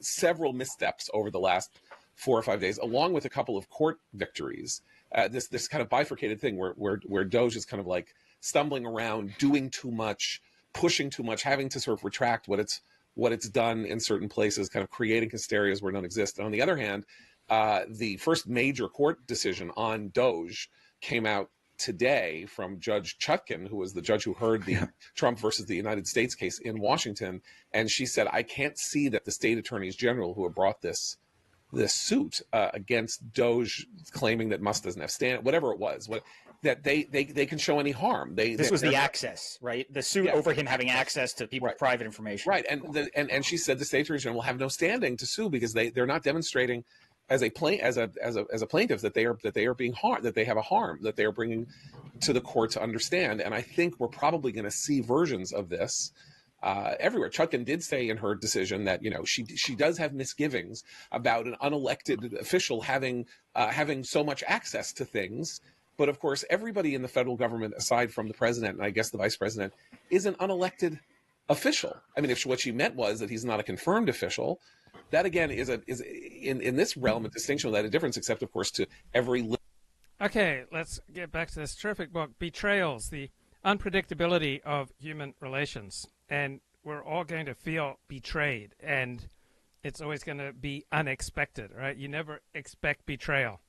several missteps over the last 4 or 5 days, along with a couple of court victories. This kind of bifurcated thing where Doge is kind of like stumbling around, doing too much, pushing too much, having to sort of retract what it's done in certain places, kind of creating hysterias where none exist. And on the other hand, the first major court decision on Doge came out today from Judge Chutkan, who was the judge who heard the Trump versus the United States case in Washington. And she said, I can't see that the state attorneys general who have brought this suit against Doge, claiming that Musk doesn't have stand, whatever it was, that they can show any harm. This was the access, right? The suit over him having access to people's private information. Right, and she said the state attorney general will have no standing to sue because they're not demonstrating as a plaintiff that they are being harmed, that they have a harm that they are bringing to the court to understand. And I think we're probably going to see versions of this everywhere. Chutkan did say in her decision that she does have misgivings about an unelected official having so much access to things. But of course, everybody in the federal government, aside from the president and I guess the vice president, is an unelected official. I mean, if what she meant was that he's not a confirmed official, that again is in this realm a distinction without a difference, except of course to every. Okay, let's get back to this terrific book, Betrayals: The Unpredictability of Human Relations. And we're all going to feel betrayed, and it's always going to be unexpected, right? You never expect betrayal.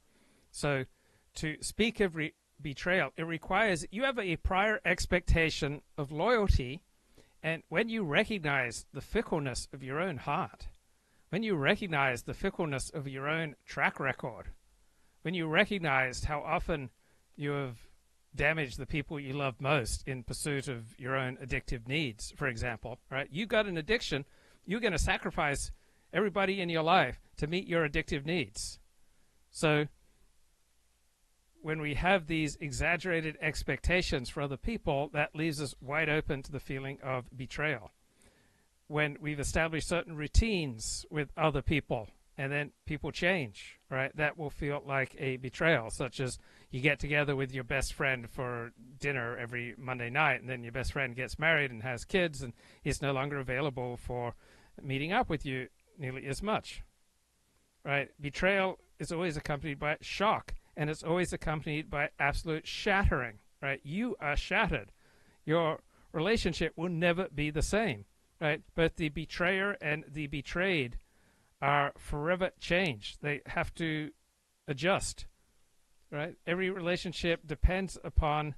So to speak of betrayal, it requires you have a prior expectation of loyalty, and when you recognize the fickleness of your own heart, when you recognize the fickleness of your own track record, when you recognize how often you have damaged the people you love most in pursuit of your own addictive needs, for example, right? You got an addiction, you're going to sacrifice everybody in your life to meet your addictive needs. So when we have these exaggerated expectations for other people, that leaves us wide open to the feeling of betrayal. When we've established certain routines with other people and then people change, right, that will feel like a betrayal, such as you get together with your best friend for dinner every Monday night, and then your best friend gets married and has kids, and is no longer available for meeting up with you nearly as much, right? Betrayal is always accompanied by shock, and it's always accompanied by absolute shattering, right? You are shattered. Your relationship will never be the same, right? Both the betrayer and the betrayed are forever changed. They have to adjust, right? Every relationship depends upon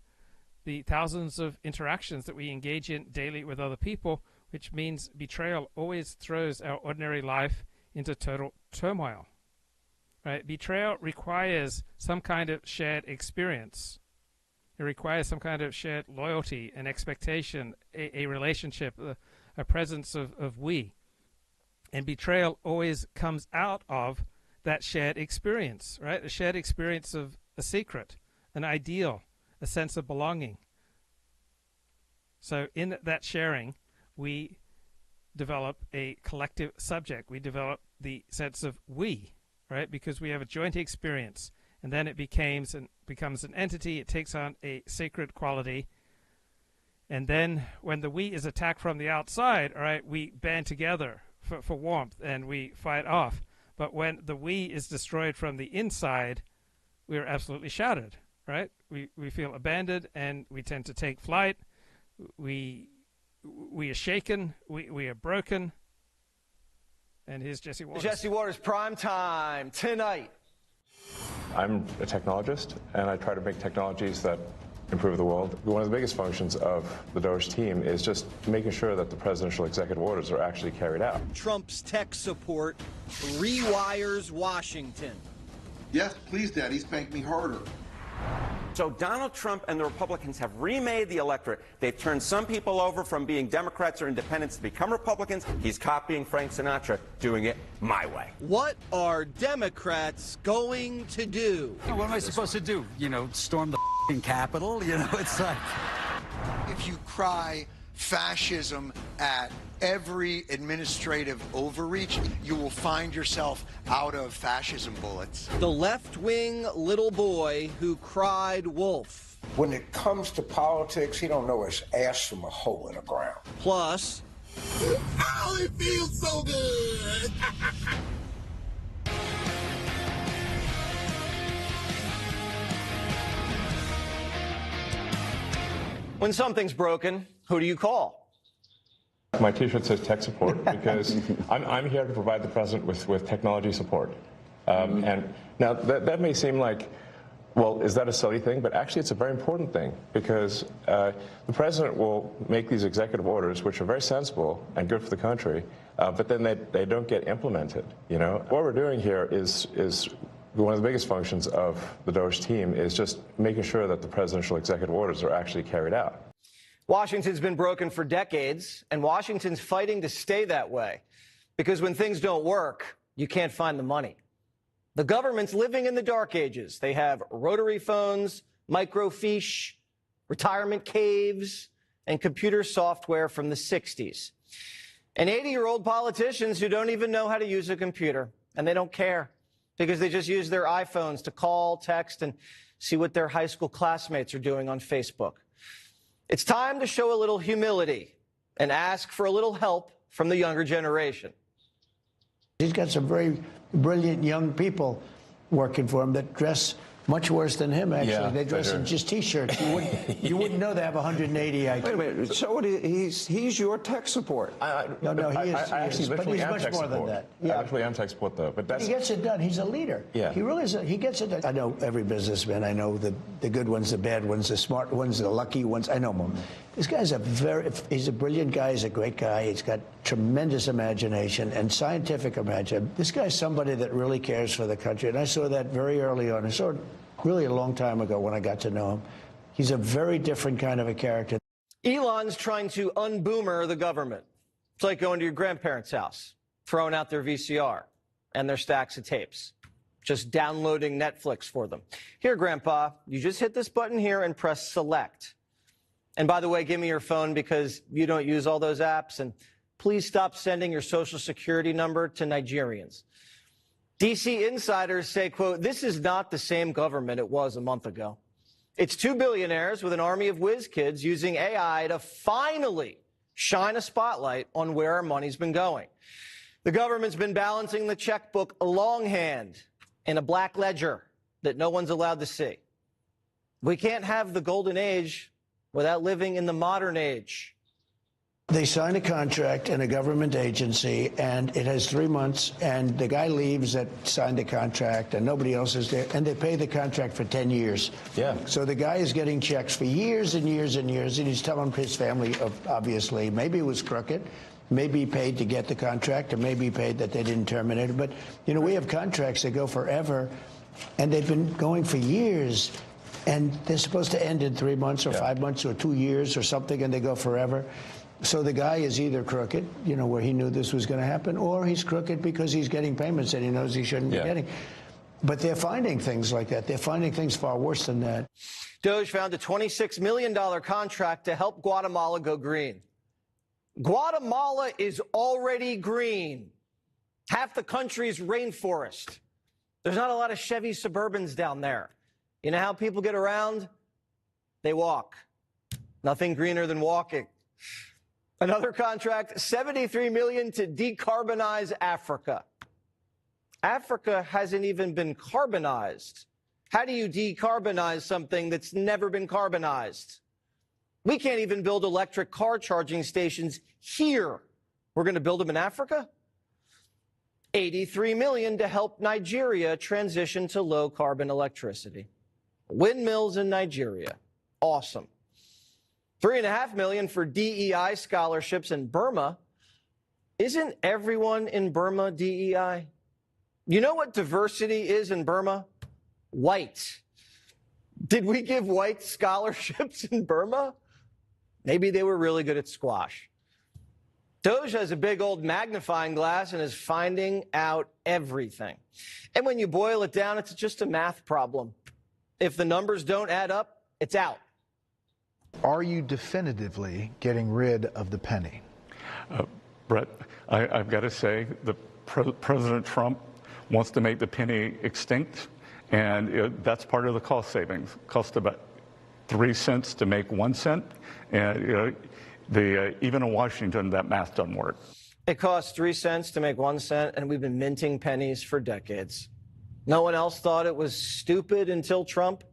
the thousands of interactions that we engage in daily with other people, which means betrayal always throws our ordinary life into total turmoil, right? Betrayal requires some kind of shared experience. It requires some kind of shared loyalty, an expectation, a relationship, a presence of we. And betrayal always comes out of that shared experience, right? A shared experience of a secret, an ideal, a sense of belonging. So in that sharing, we develop a collective subject. We develop the sense of we, right? Because we have a joint experience, and then it becomes an entity. It takes on a sacred quality. And then when the we is attacked from the outside, all right, we band together for warmth and we fight off. But when the we is destroyed from the inside, we are absolutely shattered, right? We feel abandoned and we tend to take flight. We are shaken. We are broken. And here's Jesse Waters. Jesse Waters, prime time tonight. I'm a technologist, and I try to make technologies that improve the world. One of the biggest functions of the Doge team is just making sure that the presidential executive orders are actually carried out. Trump's tech support rewires Washington. Yes, please, Daddy, spank me harder. So Donald Trump and the Republicans have remade the electorate. They've turned some people over from being Democrats or independents to become Republicans. He's copying Frank Sinatra, doing it my way. What are Democrats going to do? What am I supposed to do? You know, storm the Capitol? You know, it's like... If you cry fascism at every administrative overreach, you will find yourself out of fascism bullets. The left-wing little boy who cried wolf. When it comes to politics, he don't know his ass from a hole in the ground. Plus... Oh, it feels so good! When something's broken, who do you call? My T-shirt says tech support because I'm here to provide the president with technology support. And now that may seem like, well, is that a silly thing? But actually, it's a very important thing because the president will make these executive orders, which are very sensible and good for the country, but then they don't get implemented. You know, what we're doing here is one of the biggest functions of the Doge team is just making sure that the presidential executive orders are actually carried out. Washington's been broken for decades, and Washington's fighting to stay that way. Because when things don't work, you can't find the money. The government's living in the dark ages. They have rotary phones, microfiche, retirement caves, and computer software from the 60s. And 80-year-old politicians who don't even know how to use a computer, and they don't care because they just use their iPhones to call, text, and see what their high school classmates are doing on Facebook. It's time to show a little humility and ask for a little help from the younger generation. He's got some very brilliant young people working for him that dress much worse than him, actually. Yeah, they dress in just T-shirts. You wouldn't know they have 180 IQ. Wait a minute. So what he's your tech support. No, he is. I actually but he's am much tech more support. than that. Yeah. I actually am tech support, though. But he gets it done. He's a leader. Yeah. He really is. He gets it done. I know every businessman. I know the good ones, the bad ones, the smart ones, the lucky ones. I know them. This guy's he's a brilliant guy. He's a great guy. He's got tremendous imagination and scientific imagination. This guy's somebody that really cares for the country. And I saw that very early on. I saw it really a long time ago when I got to know him. He's a very different kind of a character. Elon's trying to unboomer the government. It's like going to your grandparents' house, throwing out their VCR and their stacks of tapes, just downloading Netflix for them. Here, Grandpa, you just hit this button here and press select. And by the way, give me your phone because you don't use all those apps. And please stop sending your social security number to Nigerians. DC insiders say, quote, this is not the same government it was a month ago. It's two billionaires with an army of whiz kids using AI to finally shine a spotlight on where our money's been going. The government's been balancing the checkbook longhand in a black ledger that no one's allowed to see. We can't have the golden age without living in the modern age. They sign a contract in a government agency, and it has 3 months, and the guy leaves that signed the contract, and nobody else is there, and they pay the contract for 10 years. Yeah. So the guy is getting checks for years and years and years, and he's telling his family, obviously, maybe it was crooked, maybe he paid to get the contract, or maybe he paid that they didn't terminate it. But, you know, we have contracts that go forever, and they've been going for years. And they're supposed to end in 3 months or 5 months or 2 years or something, and they go forever. So the guy is either crooked, you know, where he knew this was going to happen, or he's crooked because he's getting payments that he knows he shouldn't be getting. But they're finding things like that. They're finding things far worse than that. Doge found a $26 million contract to help Guatemala go green. Guatemala is already green. Half the country's rainforest. There's not a lot of Chevy Suburbans down there. You know how people get around? They walk. Nothing greener than walking. Another contract, $73 million to decarbonize Africa. Africa hasn't even been carbonized. How do you decarbonize something that's never been carbonized? We can't even build electric car charging stations here. We're going to build them in Africa? $83 million to help Nigeria transition to low-carbon electricity. Windmills in Nigeria. Awesome. $3.5 million for DEI scholarships in Burma. Isn't everyone in Burma DEI? You know what diversity is in Burma? White. Did we give white scholarships in Burma? Maybe they were really good at squash. Doge has a big old magnifying glass and is finding out everything. And when you boil it down, it's just a math problem. If the numbers don't add up, it's out. Are you definitively getting rid of the penny? Brett, I've got to say that President Trump wants to make the penny extinct, and that's part of the cost savings. It costs about 3 cents to make 1 cent, and even in Washington, that math doesn't work. It costs 3 cents to make 1 cent, and we've been minting pennies for decades. No one else thought it was stupid until Trump.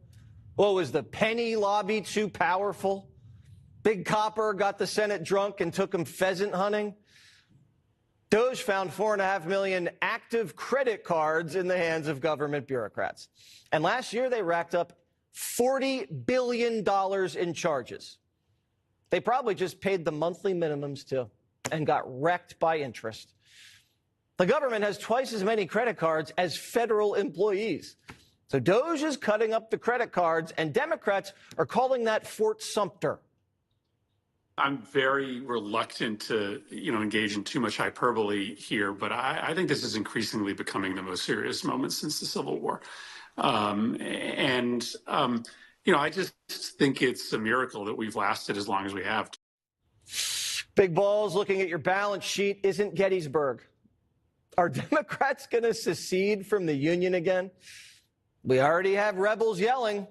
Well, was the penny lobby too powerful? Big Copper got the Senate drunk and took him pheasant hunting. Doge found 4.5 million active credit cards in the hands of government bureaucrats. And last year, they racked up $40 billion in charges. They probably just paid the monthly minimums, too, and got wrecked by interest. The government has twice as many credit cards as federal employees. So Doge is cutting up the credit cards, and Democrats are calling that Fort Sumter. I'm very reluctant to, engage in too much hyperbole here, but I think this is increasingly becoming the most serious moment since the Civil War. I just think it's a miracle that we've lasted as long as we have. Big balls, looking at your balance sheet isn't Gettysburg. Are Democrats going to secede from the Union again? We already have rebels yelling.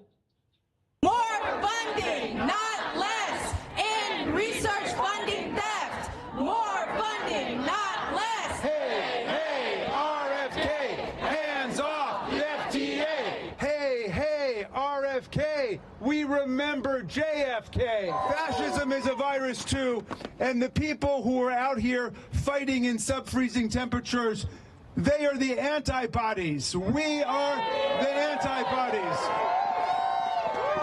More funding, not less. End research funding theft. More funding, not less. Hey, RFK, hands off the FTA. Hey, RFK, we remember JFK. Fascism is a virus too, and the people who are out here fighting in sub-freezing temperatures, they are the antibodies. We are the antibodies.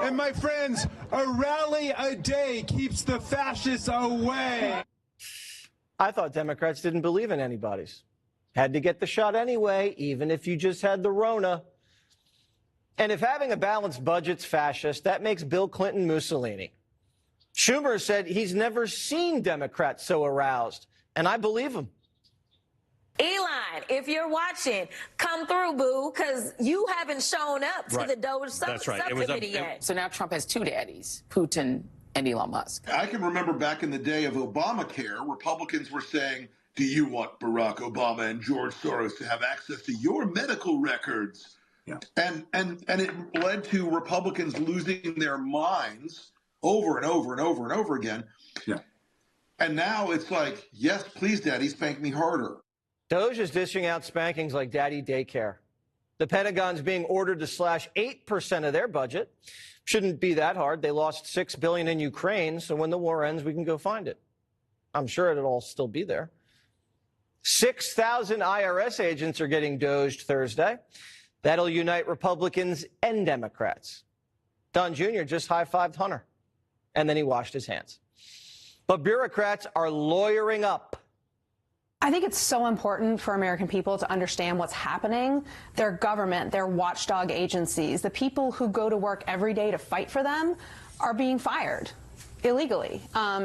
And my friends, a rally a day keeps the fascists away. I thought Democrats didn't believe in antibodies. Had to get the shot anyway, even if you just had the Rona. And if having a balanced budget's fascist, that makes Bill Clinton Mussolini. Schumer said he's never seen Democrats so aroused, and I believe him. Elon, if you're watching, come through, boo, because you haven't shown up to the Doge subcommittee yet. So now Trump has two daddies, Putin and Elon Musk. I can remember back in the day of Obamacare, Republicans were saying, do you want Barack Obama and George Soros to have access to your medical records? Yeah. And it led to Republicans losing their minds over and over and over and over again. Yeah. And now it's like, yes, please, Daddy, spank me harder. Doge is dishing out spankings like daddy daycare. The Pentagon's being ordered to slash 8% of their budget. Shouldn't be that hard. They lost $6 billion in Ukraine, so when the war ends, we can go find it. I'm sure it'll all still be there. 6,000 IRS agents are getting doged Thursday. That'll unite Republicans and Democrats. Don Jr. just high-fived Hunter, and then he washed his hands. But bureaucrats are lawyering up. I think it's so important for American people to understand what's happening. Their government, their watchdog agencies, the people who go to work every day to fight for them are being fired illegally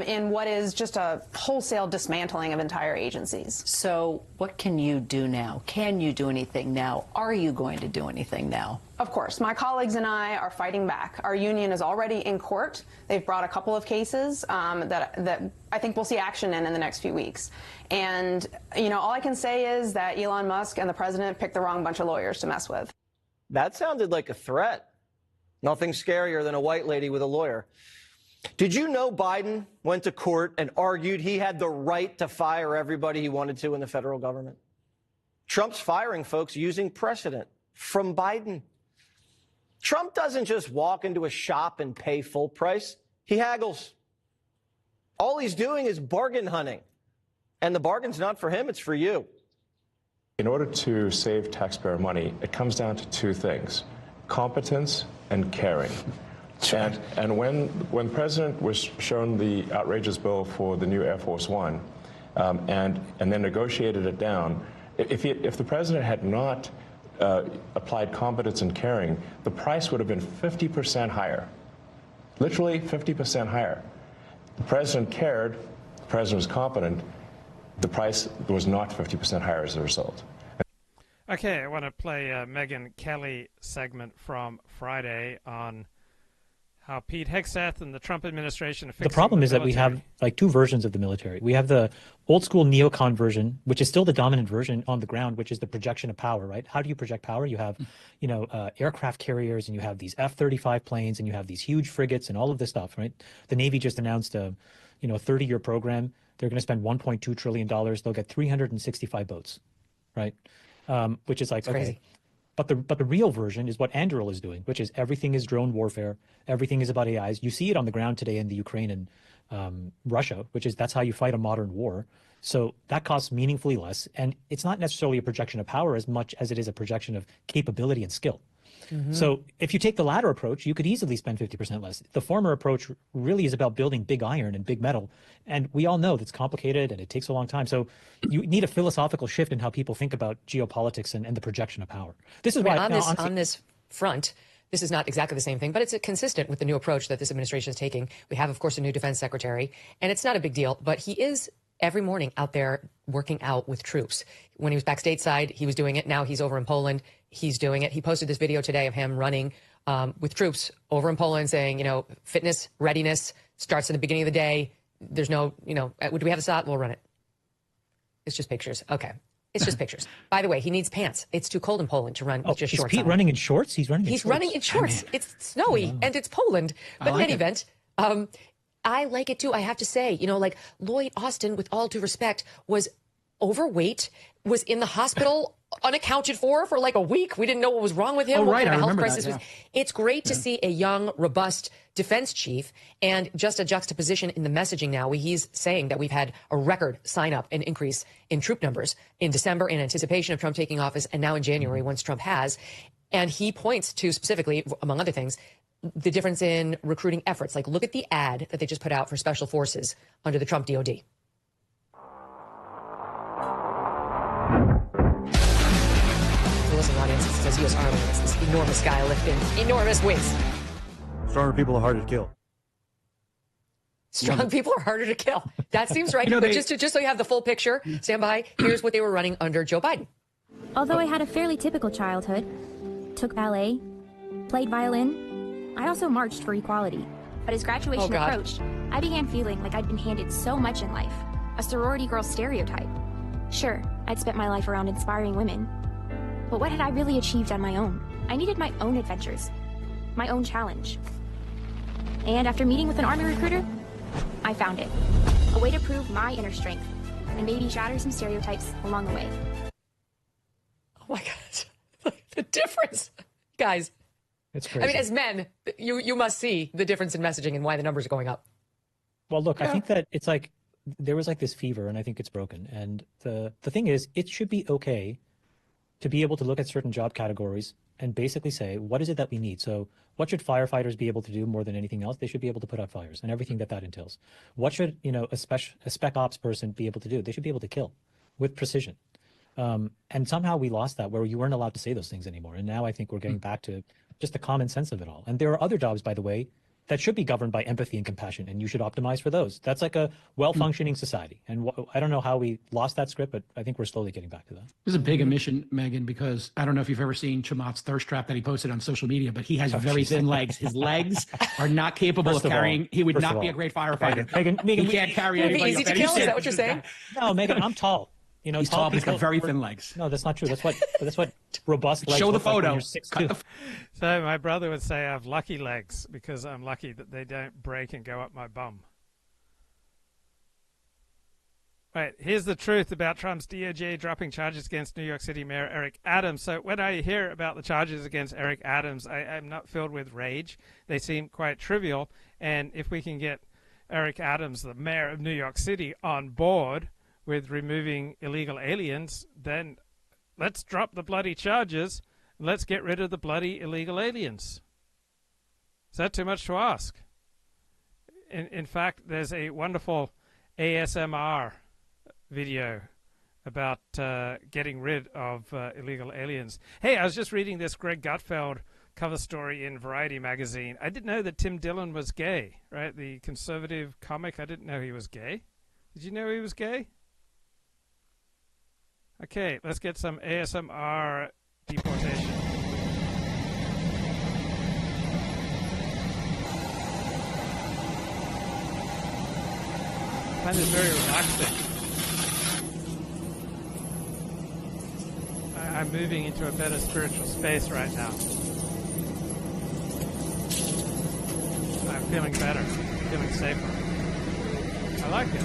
in what is just a wholesale dismantling of entire agencies. So what can you do now? Can you do anything now? Are you going to do anything now? Of course. My colleagues and I are fighting back. Our union is already in court. They've brought a couple of cases that I think we'll see action in the next few weeks. And, you know, all I can say is that Elon Musk and the president picked the wrong bunch of lawyers to mess with. That sounded like a threat. Nothing scarier than a white lady with a lawyer. Did you know Biden went to court and argued he had the right to fire everybody he wanted to in the federal government? Trump's firing folks using precedent from Biden. Trump doesn't just walk into a shop and pay full price. He haggles. All he's doing is bargain hunting. And the bargain's not for him, it's for you. In order to save taxpayer money, it comes down to two things: competence and caring. And when the president was shown the outrageous bill for the new Air Force One, and then negotiated it down, if the president had not applied competence and caring, the price would have been 50% higher, literally 50% higher. The president cared, the president was competent, the price was not 50% higher as a result. Okay, I want to play a Megyn Kelly segment from Friday on how Pete Hegseth and the Trump administration are fixing the problem is that we military. have like two versions of the military. We have the old school neocon version, which is still the dominant version on the ground, which is the projection of power, right? How do you project power? You have, you know, aircraft carriers, and you have these F-35 planes, and you have these huge frigates and all of this stuff, right? The Navy just announced a 30-year program. They're going to spend $1.2 trillion. They'll get 365 boats, right? Which is like, It's crazy. But the real version is what Anduril is doing, which is everything is drone warfare. Everything is about AIs. You see it on the ground today in the Ukraine and Russia, that's how you fight a modern war. So that costs meaningfully less. And it's not necessarily a projection of power as much as it is a projection of capability and skill. Mm-hmm. So if you take the latter approach, you could easily spend 50% less. The former approach really is about building big iron and big metal. And we all know that's complicated and it takes a long time. So you need a philosophical shift in how people think about geopolitics and the projection of power. This is why on this front, this is not exactly the same thing, but it's consistent with the new approach that this administration is taking. We have, of course, a new defense secretary, and it's not a big deal, but he is every morning out there working out with troops. When he was back stateside, he was doing it. Now he's over in Poland. He's doing it. He posted this video today of him running with troops over in Poland saying, fitness, readiness starts at the beginning of the day. There's no, do we have a shot? We'll run it. It's just pictures. Okay. It's just pictures. By the way, he needs pants. It's too cold in Poland to run with just shorts. Is Pete running in shorts? He's running in shorts. It's snowy and it's Poland. But in any event, I like it too. I have to say, like Lloyd Austin, with all due respect, was overweight, was in the hospital unaccounted for like a week. We didn't know what was wrong with him. What kind of health crisis was. It's great to see a young, robust defense chief, and just a juxtaposition in the messaging now. He's saying that we've had a record sign up and increase in troop numbers in December in anticipation of Trump taking office, and now in January once Trump has. And he points to specifically, among other things, the difference in recruiting efforts. Like, look at the ad that they just put out for special forces under the Trump DOD. Listening audience, it says U.S. Army. It's this enormous guy lifting enormous weights. Stronger people are harder to kill. Strong people are harder to kill. That seems right. But just so you have the full picture, stand by. Here's what they were running under Joe Biden. Although I had a fairly typical childhood, took ballet, played violin, I also marched for equality. But as graduation approached, I began feeling like I'd been handed so much in life, a sorority girl stereotype. Sure, I'd spent my life around inspiring women, but what had I really achieved on my own? I needed my own adventures, my own challenge. And after meeting with an Army recruiter, I found it. A way to prove my inner strength and maybe shatter some stereotypes along the way. Oh my God. The difference. Guys. It's crazy. I mean, as men, you must see the difference in messaging and why the numbers are going up. Well, look, I think that it's like there was like this fever, and I think it's broken. And the thing is, it should be okay to be able to look at certain job categories and basically say, what is it that we need? So what should firefighters be able to do more than anything else? They should be able to put out fires and everything that entails. What should, a spec ops person be able to do? They should be able to kill. with precision. And somehow we lost that, where you weren't allowed to say those things anymore. And now I think we're getting back to just the common sense of it all. And there are other jobs, by the way, that should be governed by empathy and compassion, and you should optimize for those. That's like a well-functioning society. And I don't know how we lost that script, but I think we're slowly getting back to that. This is a big omission, Megyn, because I don't know if you've ever seen Chamath's thirst trap that he posted on social media, but he has very thin legs. His legs are not capable of carrying. He would not be a great firefighter. Megyn, he can't carry anybody. Easy to kill, is that what you're saying? No, Megyn, I'm tall. You know, he's tall, but he's got very thin legs. No, that's not true. That's what robust legs. Show the photo. Like so my brother would say I have lucky legs because I'm lucky that they don't break and go up my bum. Right, here's the truth about Trump's DOJ dropping charges against New York City Mayor Eric Adams. So when I hear about the charges against Eric Adams, I'm not filled with rage. They seem quite trivial. And if we can get Eric Adams, the mayor of New York City, on board with removing illegal aliens, then let's drop the bloody charges. Let's get rid of the bloody illegal aliens. Is that too much to ask? In fact, there's a wonderful ASMR video about getting rid of illegal aliens. Hey, I was just reading this Greg Gutfeld cover story in Variety magazine. I didn't know that Tim Dillon was gay, right? The conservative comic. I didn't know he was gay. Did you know he was gay? Okay, let's get some ASMR deportation. I find this very relaxing. I'm moving into a better spiritual space right now. I'm feeling better, feeling safer. I like it.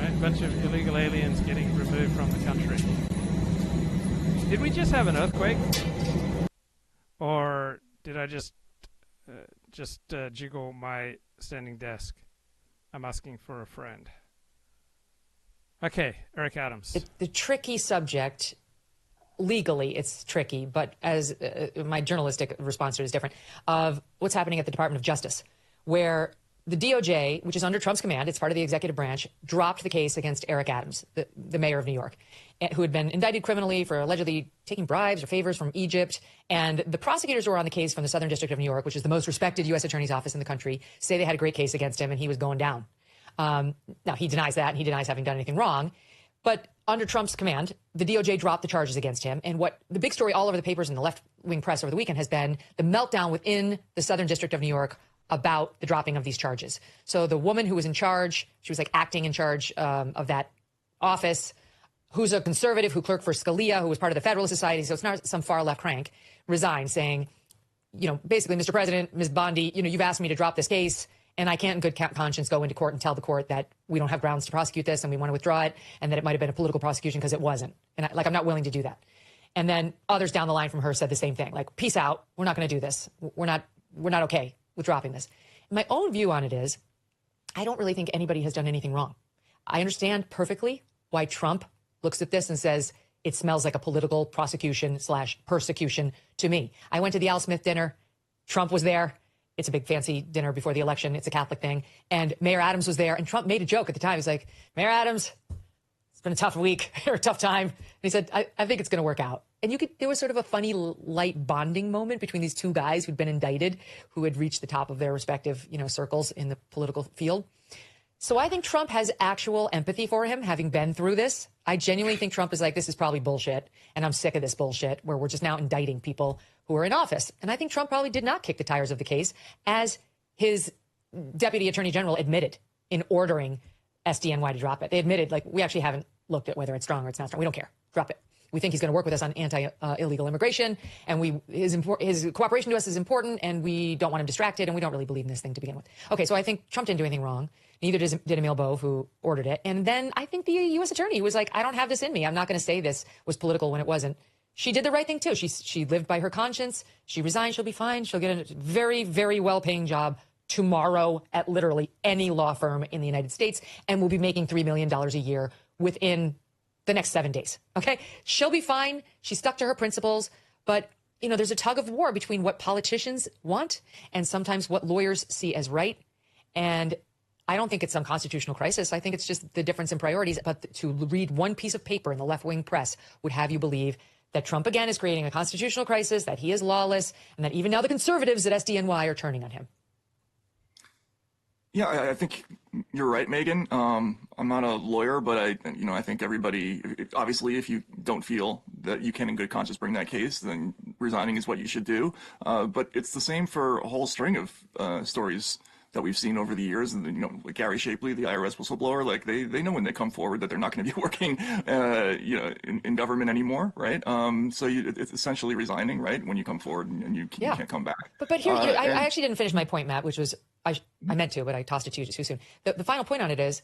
A bunch of illegal aliens getting removed from the country. Did we just have an earthquake? Or did I just jiggle my standing desk? I'm asking for a friend. Okay, Eric Adams. The tricky subject, legally it's tricky, but as my journalistic response to it is different, of what's happening at the Department of Justice, where the DOJ, which is under Trump's command, it's part of the executive branch, dropped the case against Eric Adams, the mayor of New York, who had been indicted criminally for allegedly taking bribes or favors from Egypt. And the prosecutors who were on the case from the Southern District of New York, which is the most respected U.S. attorney's office in the country, say they had a great case against him and he was going down. Now, he denies that and he denies having done anything wrong. But under Trump's command, the DOJ dropped the charges against him. And what the big story all over the papers and the left-wing press over the weekend has been the meltdown within the Southern District of New York about the dropping of these charges. So the woman who was in charge, she was like acting in charge of that office, who's a conservative who clerked for Scalia, who was part of the Federalist Society, so it's not some far left crank, resigned saying, you know, basically, Mr. President, Ms. Bondi, you know, you've asked me to drop this case, and I can't in good conscience go into court and tell the court that we don't have grounds to prosecute this and we want to withdraw it, and that it might have been a political prosecution because it wasn't. And I'm not willing to do that. And then others down the line from her said the same thing, like, peace out, we're not going to do this. We're not okay with dropping this. My own view on it is, I don't really think anybody has done anything wrong. I understand perfectly why Trump looks at this and says, it smells like a political prosecution / persecution to me. I went to the Al Smith dinner. Trump was there. It's a big fancy dinner before the election. It's a Catholic thing. And Mayor Adams was there. And Trump made a joke at the time. He's like, Mayor Adams, it's been a tough week or a tough time. And he said, I think it's going to work out. And there was sort of a funny light bonding moment between these two guys who'd been indicted, who had reached the top of their respective, circles in the political field. So I think Trump has actual empathy for him, having been through this. I genuinely think Trump is like, this is probably bullshit, and I'm sick of this bullshit where we're just now indicting people who are in office. And I think Trump probably did not kick the tires of the case, as his deputy attorney general admitted in ordering SDNY to drop it. They admitted, like, we actually haven't looked at whether it's strong or it's not strong. We don't care. Drop it. We think he's going to work with us on anti-illegal immigration, and his cooperation to us is important, and we don't want him distracted, and we don't really believe in this thing to begin with. Okay, so I think Trump didn't do anything wrong. Neither did Emil Bove, who ordered it. And then I think the U.S. attorney was like, I don't have this in me. I'm not going to say this was political when it wasn't. She did the right thing, too. She lived by her conscience. She resigned. She'll be fine. She'll get a very, very well-paying job tomorrow at literally any law firm in the United States, and will be making $3 million a year within the next 7 days. Okay? She'll be fine. She stuck to her principles. But, there's a tug of war between what politicians want and sometimes what lawyers see as right. And I don't think it's some constitutional crisis. I think it's just the difference in priorities. But to read one piece of paper in the left-wing press would have you believe that Trump, again, is creating a constitutional crisis, that he is lawless, and that even now the conservatives at SDNY are turning on him. Yeah, I think you're right, Megyn. I'm not a lawyer, but I think everybody, obviously, if you don't feel that you can in good conscience bring that case, then resigning is what you should do. But it's the same for a whole string of stories that we've seen over the years. And, like Gary Shapley, the IRS whistleblower, like they know when they come forward that they're not going to be working, in government anymore, right? So it's essentially resigning, right? When you come forward and you can't come back. But here, I actually didn't finish my point, Matt, which was, I meant to, but I tossed it to you too soon. The final point on it is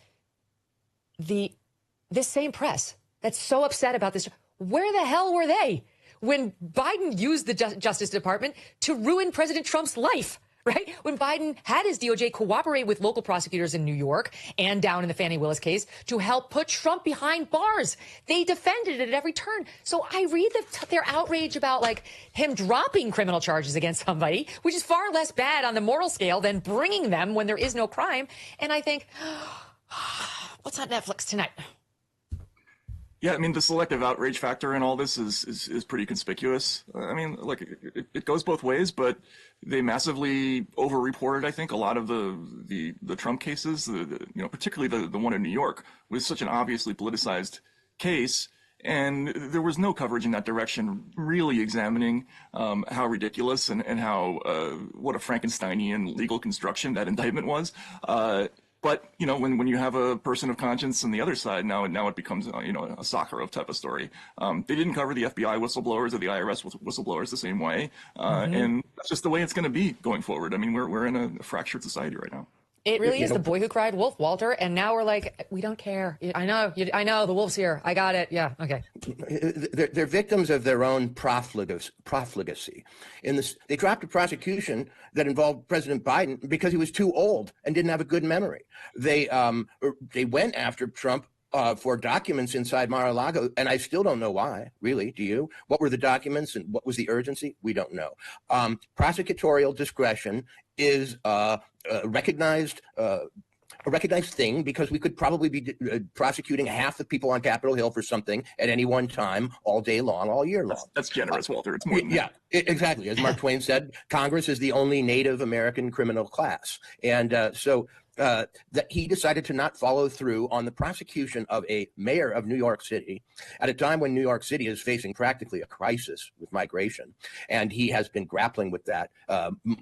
this same press that's so upset about this, where the hell were they when Biden used the Justice Department to ruin President Trump's life? Right? When Biden had his DOJ cooperate with local prosecutors in New York and down in the Fani Willis case to help put Trump behind bars, they defended it at every turn. So I read their outrage about like him dropping criminal charges against somebody, which is far less bad on the moral scale than bringing them when there is no crime. And I think, what's on Netflix tonight? Yeah, I mean, the selective outrage factor in all this is pretty conspicuous. I mean, like, it goes both ways, but they massively overreported, I think, a lot of the Trump cases, particularly the one in New York, was such an obviously politicized case. And there was no coverage in that direction really examining how ridiculous and how what a Frankensteinian legal construction that indictment was. But, when you have a person of conscience on the other side, now it becomes, a Sakharov type of story. They didn't cover the FBI whistleblowers or the IRS whistleblowers the same way. And that's just the way it's going to be going forward. I mean, we're in a fractured society right now. It really is the boy who cried wolf, Walter. And now we're like, we don't care. I know, the wolf's here. I got it. Yeah, okay. They're victims of their own profligacy. They dropped a prosecution that involved President Biden because he was too old and didn't have a good memory. They went after Trump for documents inside Mar-a-Lago, and I still don't know why, really. Do you? What were the documents and what was the urgency? We don't know. Prosecutorial discretion is a recognized thing because we could probably be prosecuting half the people on Capitol Hill for something at any one time, all day long, all year long. That's generous, Walter. It's more than that. Exactly. As Mark Twain said, Congress is the only Native American criminal class. And that he decided to not follow through on the prosecution of a mayor of New York City at a time when New York City is facing practically a crisis with migration. And he has been grappling with that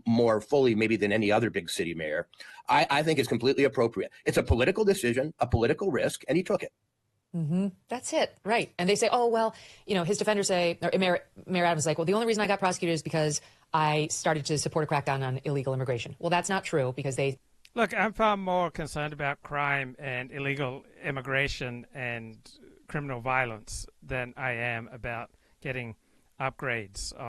more fully maybe than any other big city mayor. I think it's completely appropriate. It's a political decision, a political risk, and he took it. Mm-hmm. That's it. Right. And they say, oh, well, his defenders say, or Mayor Adams is like, well, the only reason I got prosecuted is because I started to support a crackdown on illegal immigration. Well, that's not true because they... Look, I'm far more concerned about crime and illegal immigration and criminal violence than I am about getting upgrades